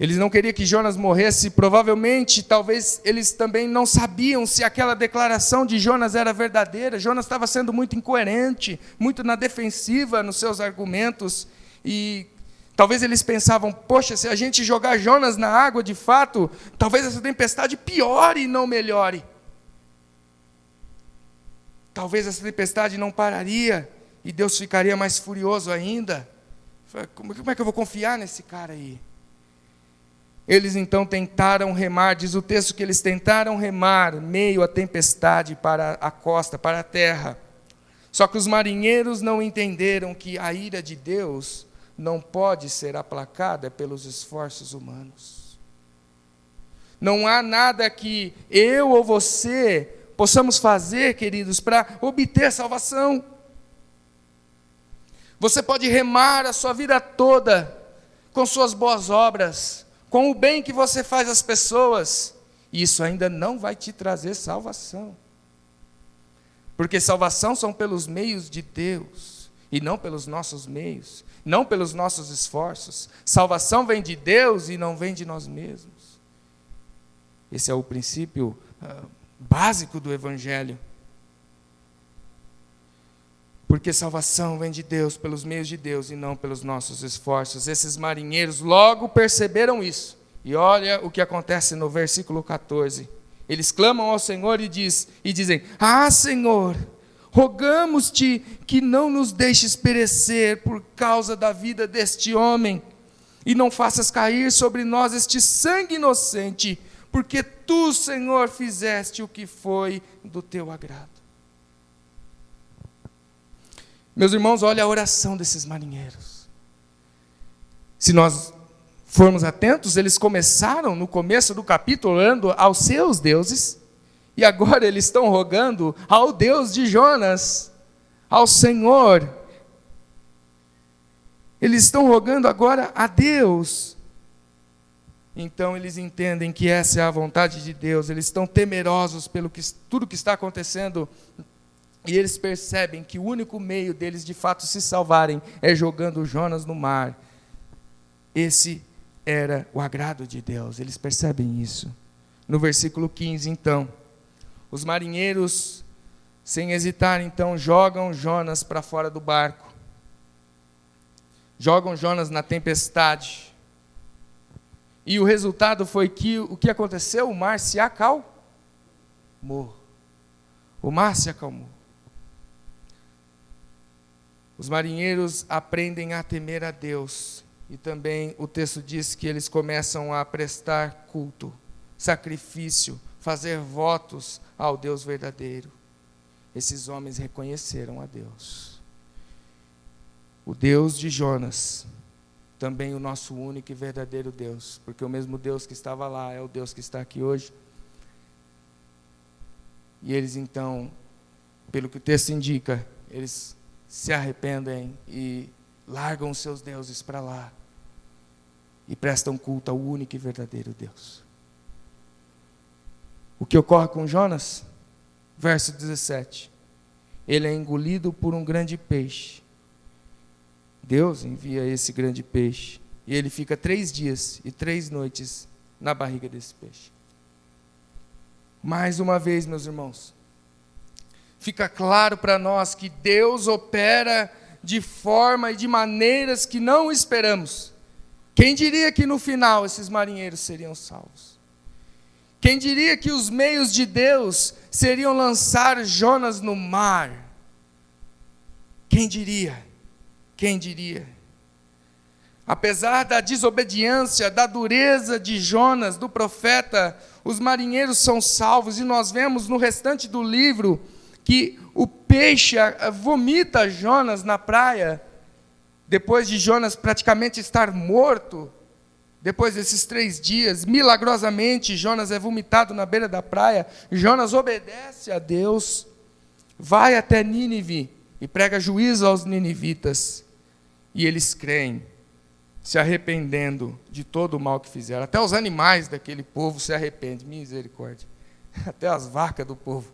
Eles não queriam que Jonas morresse, provavelmente, talvez eles também não sabiam se aquela declaração de Jonas era verdadeira. Jonas estava sendo muito incoerente, muito na defensiva nos seus argumentos, e talvez eles pensavam, poxa, se a gente jogar Jonas na água de fato, talvez essa tempestade piore e não melhore. Talvez essa tempestade não pararia, e Deus ficaria mais furioso ainda. Como é que eu vou confiar nesse cara aí? Eles então tentaram remar, diz o texto que eles tentaram remar meio à tempestade para a costa, para a terra. Só que os marinheiros não entenderam que a ira de Deus não pode ser aplacada pelos esforços humanos. Não há nada que eu ou você possamos fazer, queridos, para obter salvação. Você pode remar a sua vida toda com suas boas obras, com o bem que você faz às pessoas, e isso ainda não vai te trazer salvação. Porque salvação são pelos meios de Deus, e não pelos nossos meios, não pelos nossos esforços. Salvação vem de Deus e não vem de nós mesmos. Esse é o princípio básico do Evangelho. Porque salvação vem de Deus, pelos meios de Deus e não pelos nossos esforços. Esses marinheiros logo perceberam isso. E olha o que acontece no versículo 14. Eles clamam ao Senhor e dizem: Ah, Senhor, rogamos-te que não nos deixes perecer por causa da vida deste homem, e não faças cair sobre nós este sangue inocente, porque tu, Senhor, fizeste o que foi do teu agrado. Meus irmãos, olha a oração desses marinheiros. Se nós formos atentos, eles começaram no começo do capítulo orando aos seus deuses, e agora eles estão rogando ao Deus de Jonas, ao Senhor. Eles estão rogando agora a Deus. Então eles entendem que essa é a vontade de Deus, eles estão temerosos pelo tudo que está acontecendo. E eles percebem que o único meio deles de fato se salvarem é jogando Jonas no mar. Esse era o agrado de Deus, eles percebem isso. No versículo 15, então, os marinheiros, sem hesitar, então, jogam Jonas para fora do barco. Jogam Jonas na tempestade. E o resultado foi que, o que aconteceu? O mar se acalmou. O mar se acalmou. Os marinheiros aprendem a temer a Deus, e também o texto diz que eles começam a prestar culto, sacrifício, fazer votos ao Deus verdadeiro. Esses homens reconheceram a Deus. O Deus de Jonas, também o nosso único e verdadeiro Deus, porque o mesmo Deus que estava lá é o Deus que está aqui hoje. E eles então, pelo que o texto indica, eles se arrependem e largam os seus deuses para lá e prestam culto ao único e verdadeiro Deus. O que ocorre com Jonas? Verso 17. Ele é engolido por um grande peixe. Deus envia esse grande peixe e ele fica 3 dias e 3 noites na barriga desse peixe. Mais uma vez, meus irmãos, fica claro para nós que Deus opera de forma e de maneiras que não esperamos. Quem diria que no final esses marinheiros seriam salvos? Quem diria que os meios de Deus seriam lançar Jonas no mar? Quem diria? Quem diria? Apesar da desobediência, da dureza de Jonas, do profeta, os marinheiros são salvos, e nós vemos no restante do livro que o peixe vomita Jonas na praia, depois de Jonas praticamente estar morto. Depois desses 3 dias, milagrosamente, Jonas é vomitado na beira da praia. Jonas obedece a Deus, vai até Nínive e prega juízo aos ninivitas. E eles creem, se arrependendo de todo o mal que fizeram. Até os animais daquele povo se arrependem, misericórdia. Até as vacas do povo.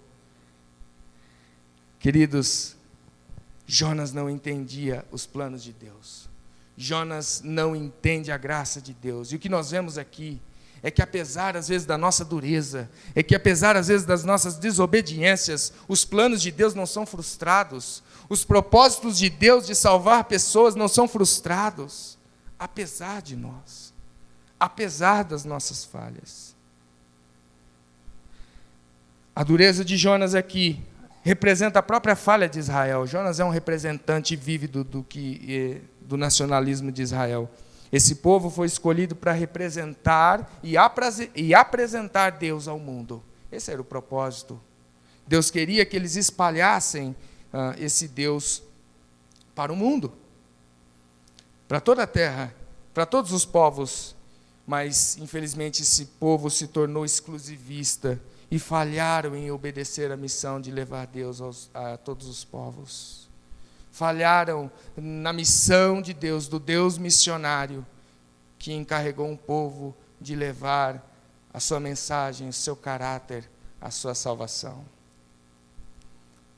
Queridos, Jonas não entendia os planos de Deus. Jonas não entende a graça de Deus. E o que nós vemos aqui é que apesar, às vezes, da nossa dureza, é que apesar, às vezes, das nossas desobediências, os planos de Deus não são frustrados, os propósitos de Deus de salvar pessoas não são frustrados, apesar de nós, apesar das nossas falhas. A dureza de Jonas aqui representa a própria falha de Israel. Jonas é um representante vívido do nacionalismo de Israel. Esse povo foi escolhido para representar e apresentar Deus ao mundo. Esse era o propósito. Deus queria que eles espalhassem esse Deus para o mundo, para toda a terra, para todos os povos. Mas, infelizmente, esse povo se tornou exclusivista e falharam em obedecer a missão de levar Deus a todos os povos. Falharam na missão de Deus, do Deus missionário, que encarregou um povo de levar a sua mensagem, o seu caráter, a sua salvação.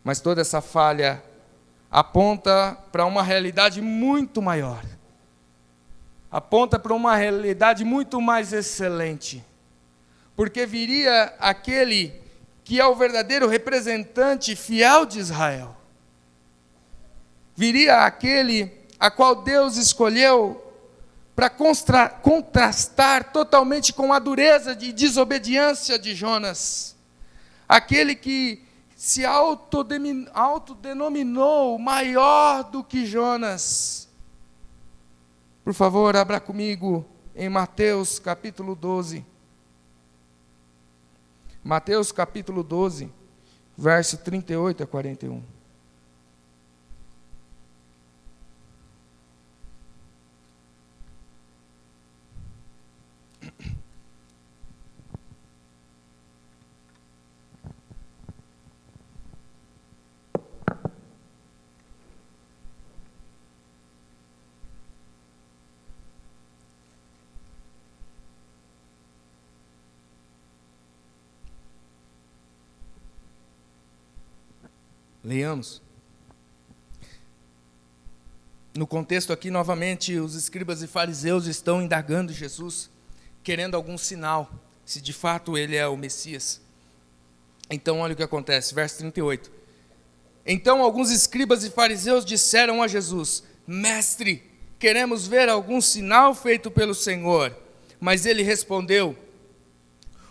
Mas toda essa falha aponta para uma realidade muito maior. Aponta para uma realidade muito mais excelente. Porque viria aquele que é o verdadeiro representante fiel de Israel. Viria aquele a qual Deus escolheu para contrastar totalmente com a dureza de desobediência de Jonas. Aquele que se autodenominou maior do que Jonas. Por favor, abra comigo em Mateus capítulo 12. Mateus capítulo 12, verso 38 a 41. Leiamos. No contexto aqui, novamente, os escribas e fariseus estão indagando Jesus, querendo algum sinal, se de fato ele é o Messias. Então, olha o que acontece, verso 38. Então, alguns escribas e fariseus disseram a Jesus: Mestre, queremos ver algum sinal feito pelo Senhor. Mas ele respondeu: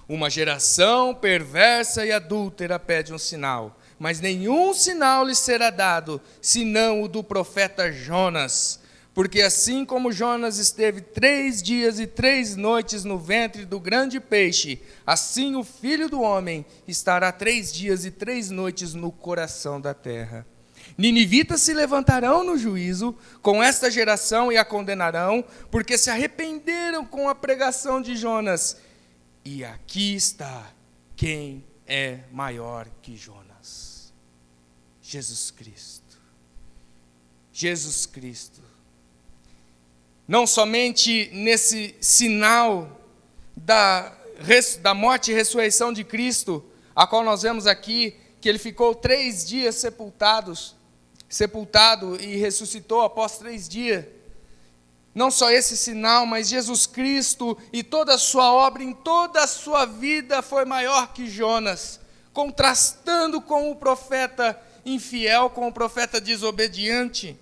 Uma geração perversa e adúltera pede um sinal. Mas nenhum sinal lhe será dado, senão o do profeta Jonas. Porque assim como Jonas esteve 3 dias e 3 noites no ventre do grande peixe, assim o Filho do Homem estará 3 dias e 3 noites no coração da terra. Ninivitas se levantarão no juízo com esta geração e a condenarão, porque se arrependeram com a pregação de Jonas. E aqui está quem é maior que Jonas. Jesus Cristo. Jesus Cristo. Não somente nesse sinal da morte e ressurreição de Cristo, a qual nós vemos aqui, que ele ficou 3 dias sepultado e ressuscitou após 3 dias. Não só esse sinal, mas Jesus Cristo e toda a sua obra, em toda a sua vida, foi maior que Jonas, contrastando com o profeta infiel, com o profeta desobediente.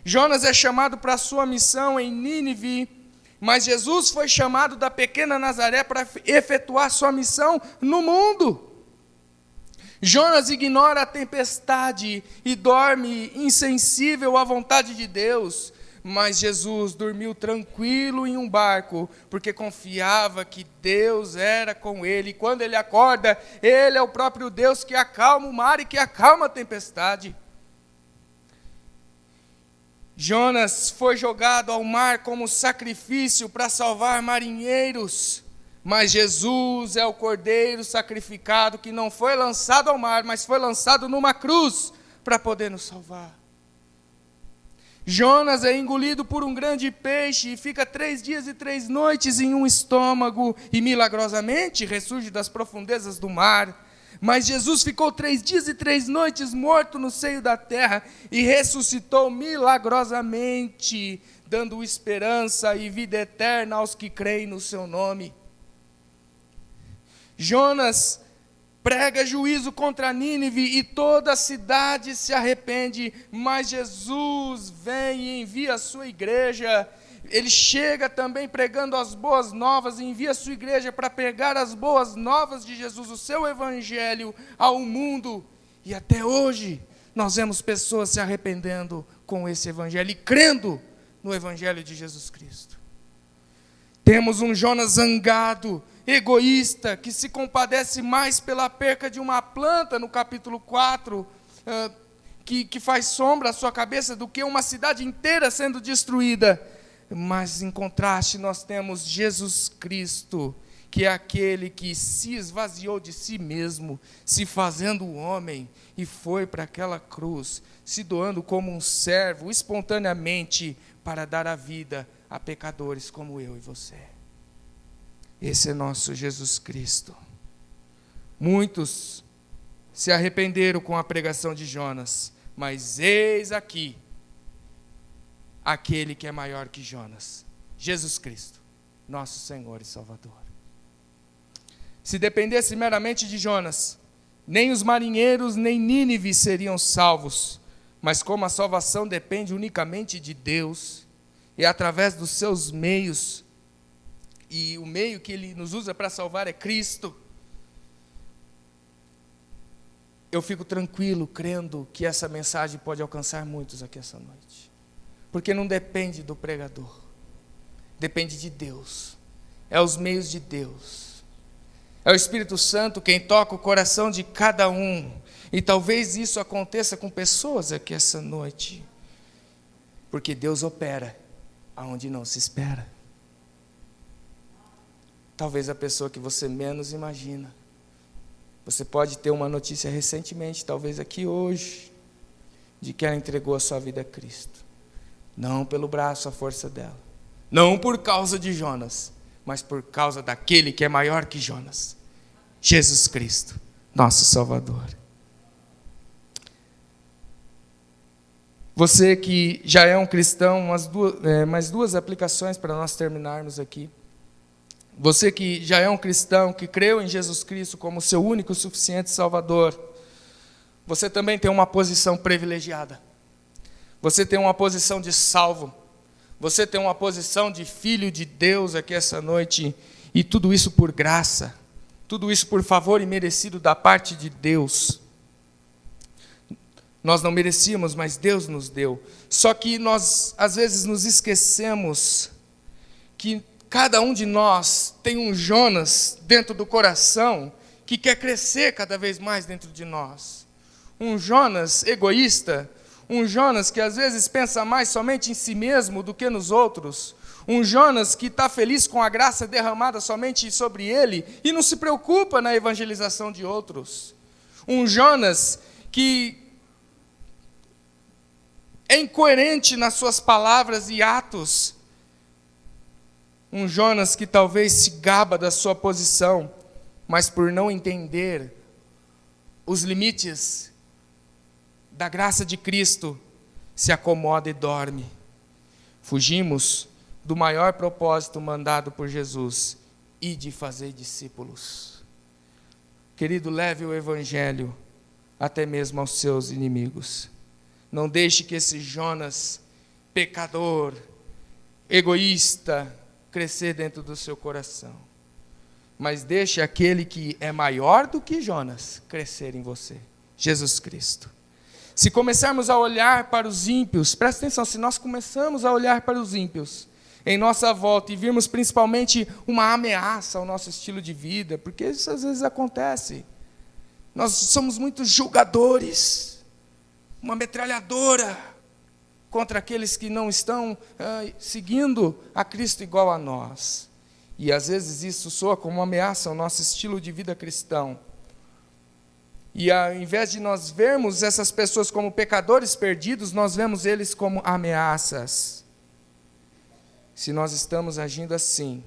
Jonas é chamado para a sua missão em Nínive, mas Jesus foi chamado da pequena Nazaré para efetuar sua missão no mundo. Jonas ignora a tempestade e dorme insensível à vontade de Deus, mas Jesus dormiu tranquilo em um barco, porque confiava que Deus era com ele. E quando ele acorda, ele é o próprio Deus que acalma o mar e que acalma a tempestade. Jonas foi jogado ao mar como sacrifício para salvar marinheiros, mas Jesus é o cordeiro sacrificado que não foi lançado ao mar, mas foi lançado numa cruz para poder nos salvar. Jonas é engolido por um grande peixe e fica 3 dias e 3 noites em um estômago e milagrosamente ressurge das profundezas do mar. Mas Jesus ficou 3 dias e 3 noites morto no seio da terra e ressuscitou milagrosamente dando esperança e vida eterna aos que creem no seu nome. Jonas prega juízo contra Nínive e toda a cidade se arrepende, mas Jesus vem e envia a sua igreja. Ele chega também pregando as boas novas e envia a sua igreja para pregar as boas novas de Jesus, o seu evangelho ao mundo. E até hoje nós vemos pessoas se arrependendo com esse evangelho e crendo no evangelho de Jesus Cristo. Temos um Jonas zangado, egoísta, que se compadece mais pela perca de uma planta, no capítulo 4, que faz sombra à sua cabeça, do que uma cidade inteira sendo destruída. Mas, em contraste, nós temos Jesus Cristo, que é aquele que se esvaziou de si mesmo, se fazendo homem, e foi para aquela cruz, se doando como um servo, espontaneamente, para dar a vida a pecadores como eu e você. Esse é nosso Jesus Cristo. Muitos se arrependeram com a pregação de Jonas, mas eis aqui aquele que é maior que Jonas, Jesus Cristo, nosso Senhor e Salvador. Se dependesse meramente de Jonas, nem os marinheiros nem Nínive seriam salvos, mas como a salvação depende unicamente de Deus, e através dos seus meios, e o meio que Ele nos usa para salvar é Cristo, eu fico tranquilo, crendo que essa mensagem pode alcançar muitos aqui essa noite. Porque não depende do pregador, depende de Deus, é os meios de Deus, é o Espírito Santo quem toca o coração de cada um, e talvez isso aconteça com pessoas aqui essa noite, porque Deus opera aonde não se espera. Talvez a pessoa que você menos imagina. Você pode ter uma notícia recentemente, talvez aqui hoje, de que ela entregou a sua vida a Cristo. Não pelo braço, a força dela. Não por causa de Jonas, mas por causa daquele que é maior que Jonas. Jesus Cristo, nosso Salvador. Você que já é um cristão, mais duas aplicações para nós terminarmos aqui. Você que já é um cristão, que creu em Jesus Cristo como seu único e suficiente Salvador, você também tem uma posição privilegiada. Você tem uma posição de salvo. Você tem uma posição de filho de Deus aqui essa noite. E tudo isso por graça. Tudo isso por favor imerecido da parte de Deus. Nós não merecíamos, mas Deus nos deu. Só que nós, às vezes, nos esquecemos que cada um de nós tem um Jonas dentro do coração que quer crescer cada vez mais dentro de nós. Um Jonas egoísta, um Jonas que às vezes pensa mais somente em si mesmo do que nos outros. Um Jonas que está feliz com a graça derramada somente sobre ele e não se preocupa na evangelização de outros. Um Jonas que é incoerente nas suas palavras e atos. Um Jonas que talvez se gaba da sua posição, mas por não entender os limites da graça de Cristo, se acomoda e dorme. Fugimos do maior propósito mandado por Jesus, e de fazer discípulos. Querido, leve o Evangelho até mesmo aos seus inimigos. Não deixe que esse Jonas, pecador, egoísta, crescer dentro do seu coração. Mas deixe aquele que é maior do que Jonas crescer em você, Jesus Cristo. Se começarmos a olhar para os ímpios, presta atenção, se nós começamos a olhar para os ímpios em nossa volta e virmos principalmente uma ameaça ao nosso estilo de vida, porque isso às vezes acontece. Nós somos muito julgadores, uma metralhadora contra aqueles que não estão seguindo a Cristo igual a nós. E às vezes isso soa como uma ameaça ao nosso estilo de vida cristão. E ao invés de nós vermos essas pessoas como pecadores perdidos, nós vemos eles como ameaças. Se nós estamos agindo assim,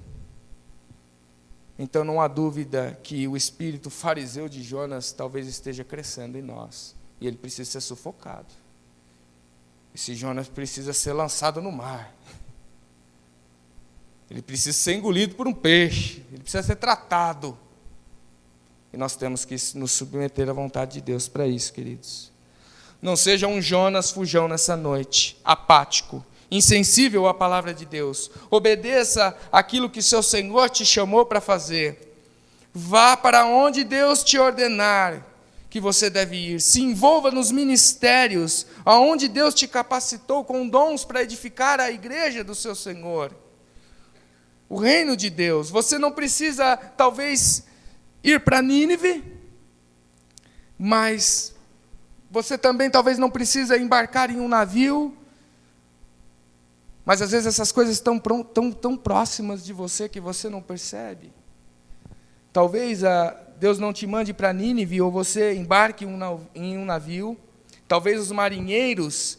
então não há dúvida que o espírito fariseu de Jonas talvez esteja crescendo em nós. E ele precisa ser sufocado. Esse Jonas precisa ser lançado no mar. Ele precisa ser engolido por um peixe, ele precisa ser tratado. E nós temos que nos submeter à vontade de Deus para isso, queridos. Não seja um Jonas fujão nessa noite, apático, insensível à palavra de Deus. Obedeça aquilo que seu Senhor te chamou para fazer. Vá para onde Deus te ordenar que você deve ir. Se envolva nos ministérios aonde Deus te capacitou com dons para edificar a igreja do seu Senhor. O reino de Deus. Você não precisa, talvez, ir para Nínive, mas você também talvez não precisa embarcar em um navio, mas às vezes essas coisas estão tão próximas de você que você não percebe. Talvez Deus não te mande para Nínive, ou você embarque em um navio. Talvez os marinheiros,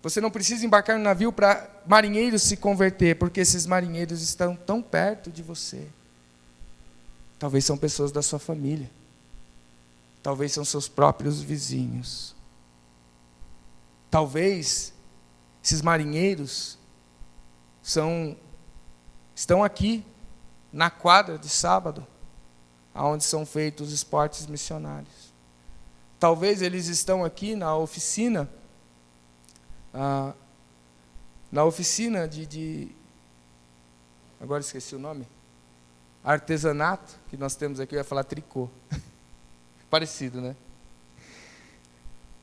você não precisa embarcar em um navio para marinheiros se converter, porque esses marinheiros estão tão perto de você. Talvez são pessoas da sua família. Talvez são seus próprios vizinhos. Talvez esses marinheiros estão aqui, na quadra de sábado, onde são feitos os esportes missionários. Talvez eles estão aqui na oficina, agora esqueci o nome, artesanato, que nós temos aqui, eu ia falar tricô. Parecido, né?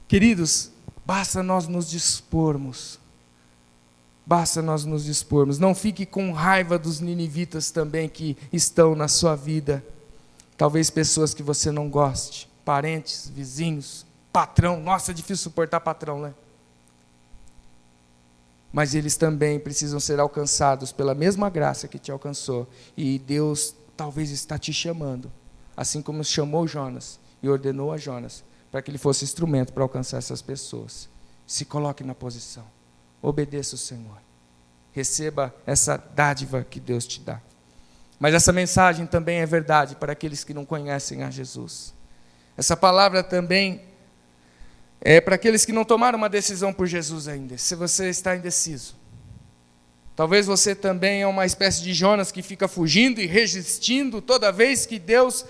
Queridos, basta nós nos dispormos. Basta nós nos dispormos. Não fique com raiva dos ninivitas também que estão na sua vida. Talvez pessoas que você não goste, parentes, vizinhos, patrão. Nossa, é difícil suportar patrão, né? Mas eles também precisam ser alcançados pela mesma graça que te alcançou. E Deus talvez está te chamando, assim como chamou Jonas e ordenou a Jonas, para que ele fosse instrumento para alcançar essas pessoas. Se coloque na posição. Obedeça o Senhor. Receba essa dádiva que Deus te dá. Mas essa mensagem também é verdade para aqueles que não conhecem a Jesus. Essa palavra também é para aqueles que não tomaram uma decisão por Jesus ainda. Se você está indeciso, talvez você também é uma espécie de Jonas que fica fugindo e resistindo toda vez que Deus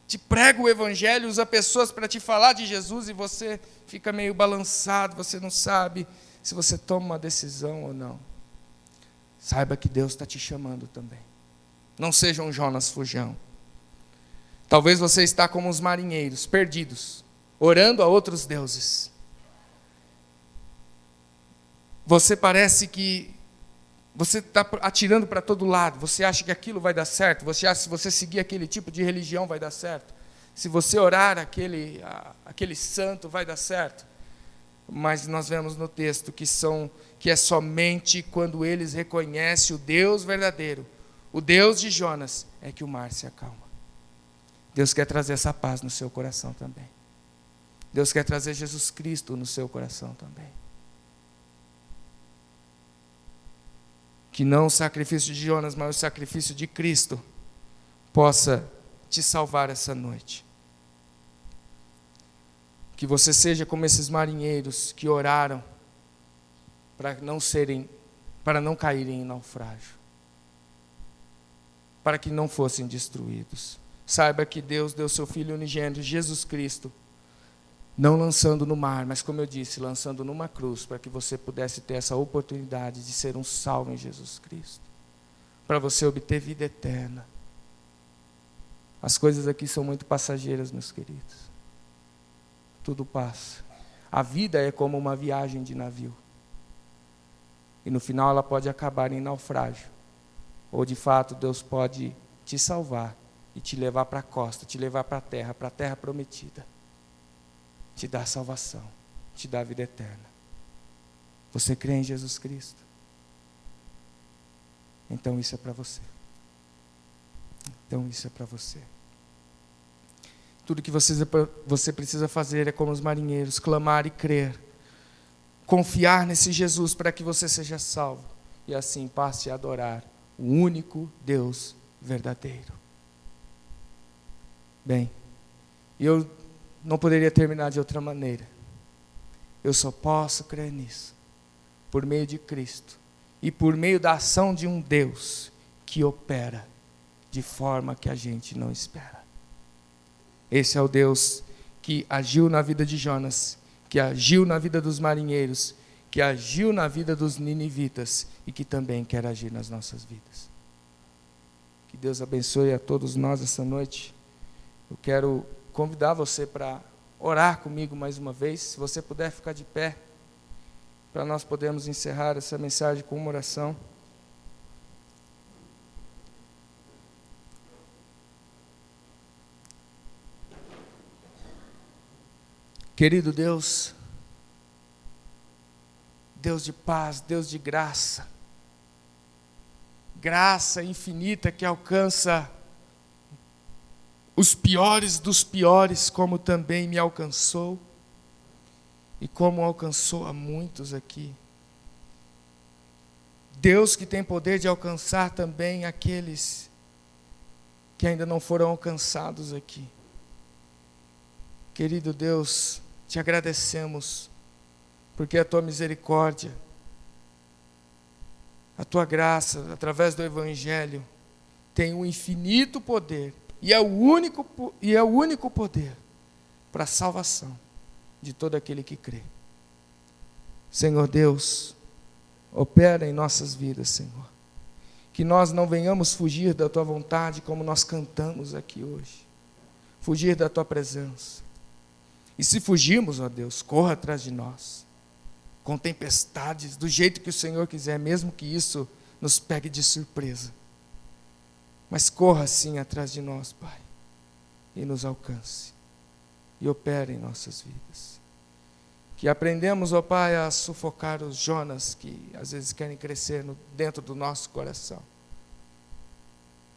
te prega o Evangelho, usa pessoas para te falar de Jesus e você fica meio balançado, você não sabe se você toma uma decisão ou não. Saiba que Deus está te chamando também. Não seja um Jonas fujão. Talvez você está como os marinheiros, perdidos, orando a outros deuses. Você parece que você está atirando para todo lado. Você acha que aquilo vai dar certo. Você acha que se você seguir aquele tipo de religião vai dar certo. Se você orar aquele santo vai dar certo. Mas nós vemos no texto que é somente quando eles reconhecem o Deus verdadeiro, o Deus de Jonas, é que o mar se acalma. Deus quer trazer essa paz no seu coração também. Deus quer trazer Jesus Cristo no seu coração também. Que não o sacrifício de Jonas, mas o sacrifício de Cristo possa te salvar essa noite. Que você seja como esses marinheiros que oraram para não caírem em naufrágio, para que não fossem destruídos. Saiba que Deus deu seu Filho unigênito, Jesus Cristo, não lançando no mar, mas como eu disse, lançando numa cruz, para que você pudesse ter essa oportunidade de ser um salvo em Jesus Cristo, para você obter vida eterna. As coisas aqui são muito passageiras, meus queridos. Tudo passa. A vida é como uma viagem de navio. E no final ela pode acabar em naufrágio. Ou de fato Deus pode te salvar e te levar para a costa, te levar para a terra prometida. Te dar salvação, te dar vida eterna. Você crê em Jesus Cristo? Então isso é para você. Então isso é para você. Tudo que você precisa fazer é como os marinheiros, clamar e crer. Confiar nesse Jesus para que você seja salvo. E assim passe a adorar o único Deus verdadeiro. Bem, eu não poderia terminar de outra maneira. Eu só posso crer nisso, por meio de Cristo e por meio da ação de um Deus que opera de forma que a gente não espera. Esse é o Deus que agiu na vida de Jonas, que agiu na vida dos marinheiros, que agiu na vida dos ninivitas e que também quer agir nas nossas vidas. Que Deus abençoe a todos nós essa noite. Eu quero convidar você para orar comigo mais uma vez. Se você puder ficar de pé, para nós podermos encerrar essa mensagem com uma oração. Querido Deus, Deus de paz, Deus de graça, graça infinita que alcança os piores dos piores, como também me alcançou, e como alcançou a muitos aqui. Deus que tem poder de alcançar também aqueles que ainda não foram alcançados aqui. Querido Deus, te agradecemos, porque a tua misericórdia, a tua graça, através do Evangelho, tem um infinito poder, e é o único poder para a salvação de todo aquele que crê. Senhor Deus, opera em nossas vidas, Senhor. Que nós não venhamos fugir da tua vontade, como nós cantamos aqui hoje. Fugir da tua presença. E se fugirmos, ó Deus, corra atrás de nós. Com tempestades, do jeito que o Senhor quiser, mesmo que isso nos pegue de surpresa. Mas corra sim atrás de nós, Pai, e nos alcance, e opere em nossas vidas. Que aprendemos, ó Pai, a sufocar os Jonas que às vezes querem crescer dentro do nosso coração.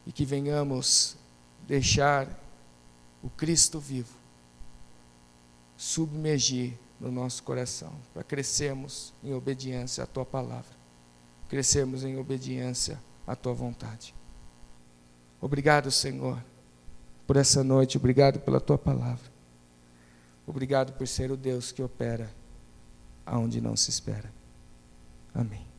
E que venhamos deixar o Cristo vivo submergir no nosso coração, para crescermos em obediência à tua palavra, crescermos em obediência à tua vontade. Obrigado, Senhor, por essa noite, obrigado pela tua palavra, obrigado por ser o Deus que opera aonde não se espera. Amém.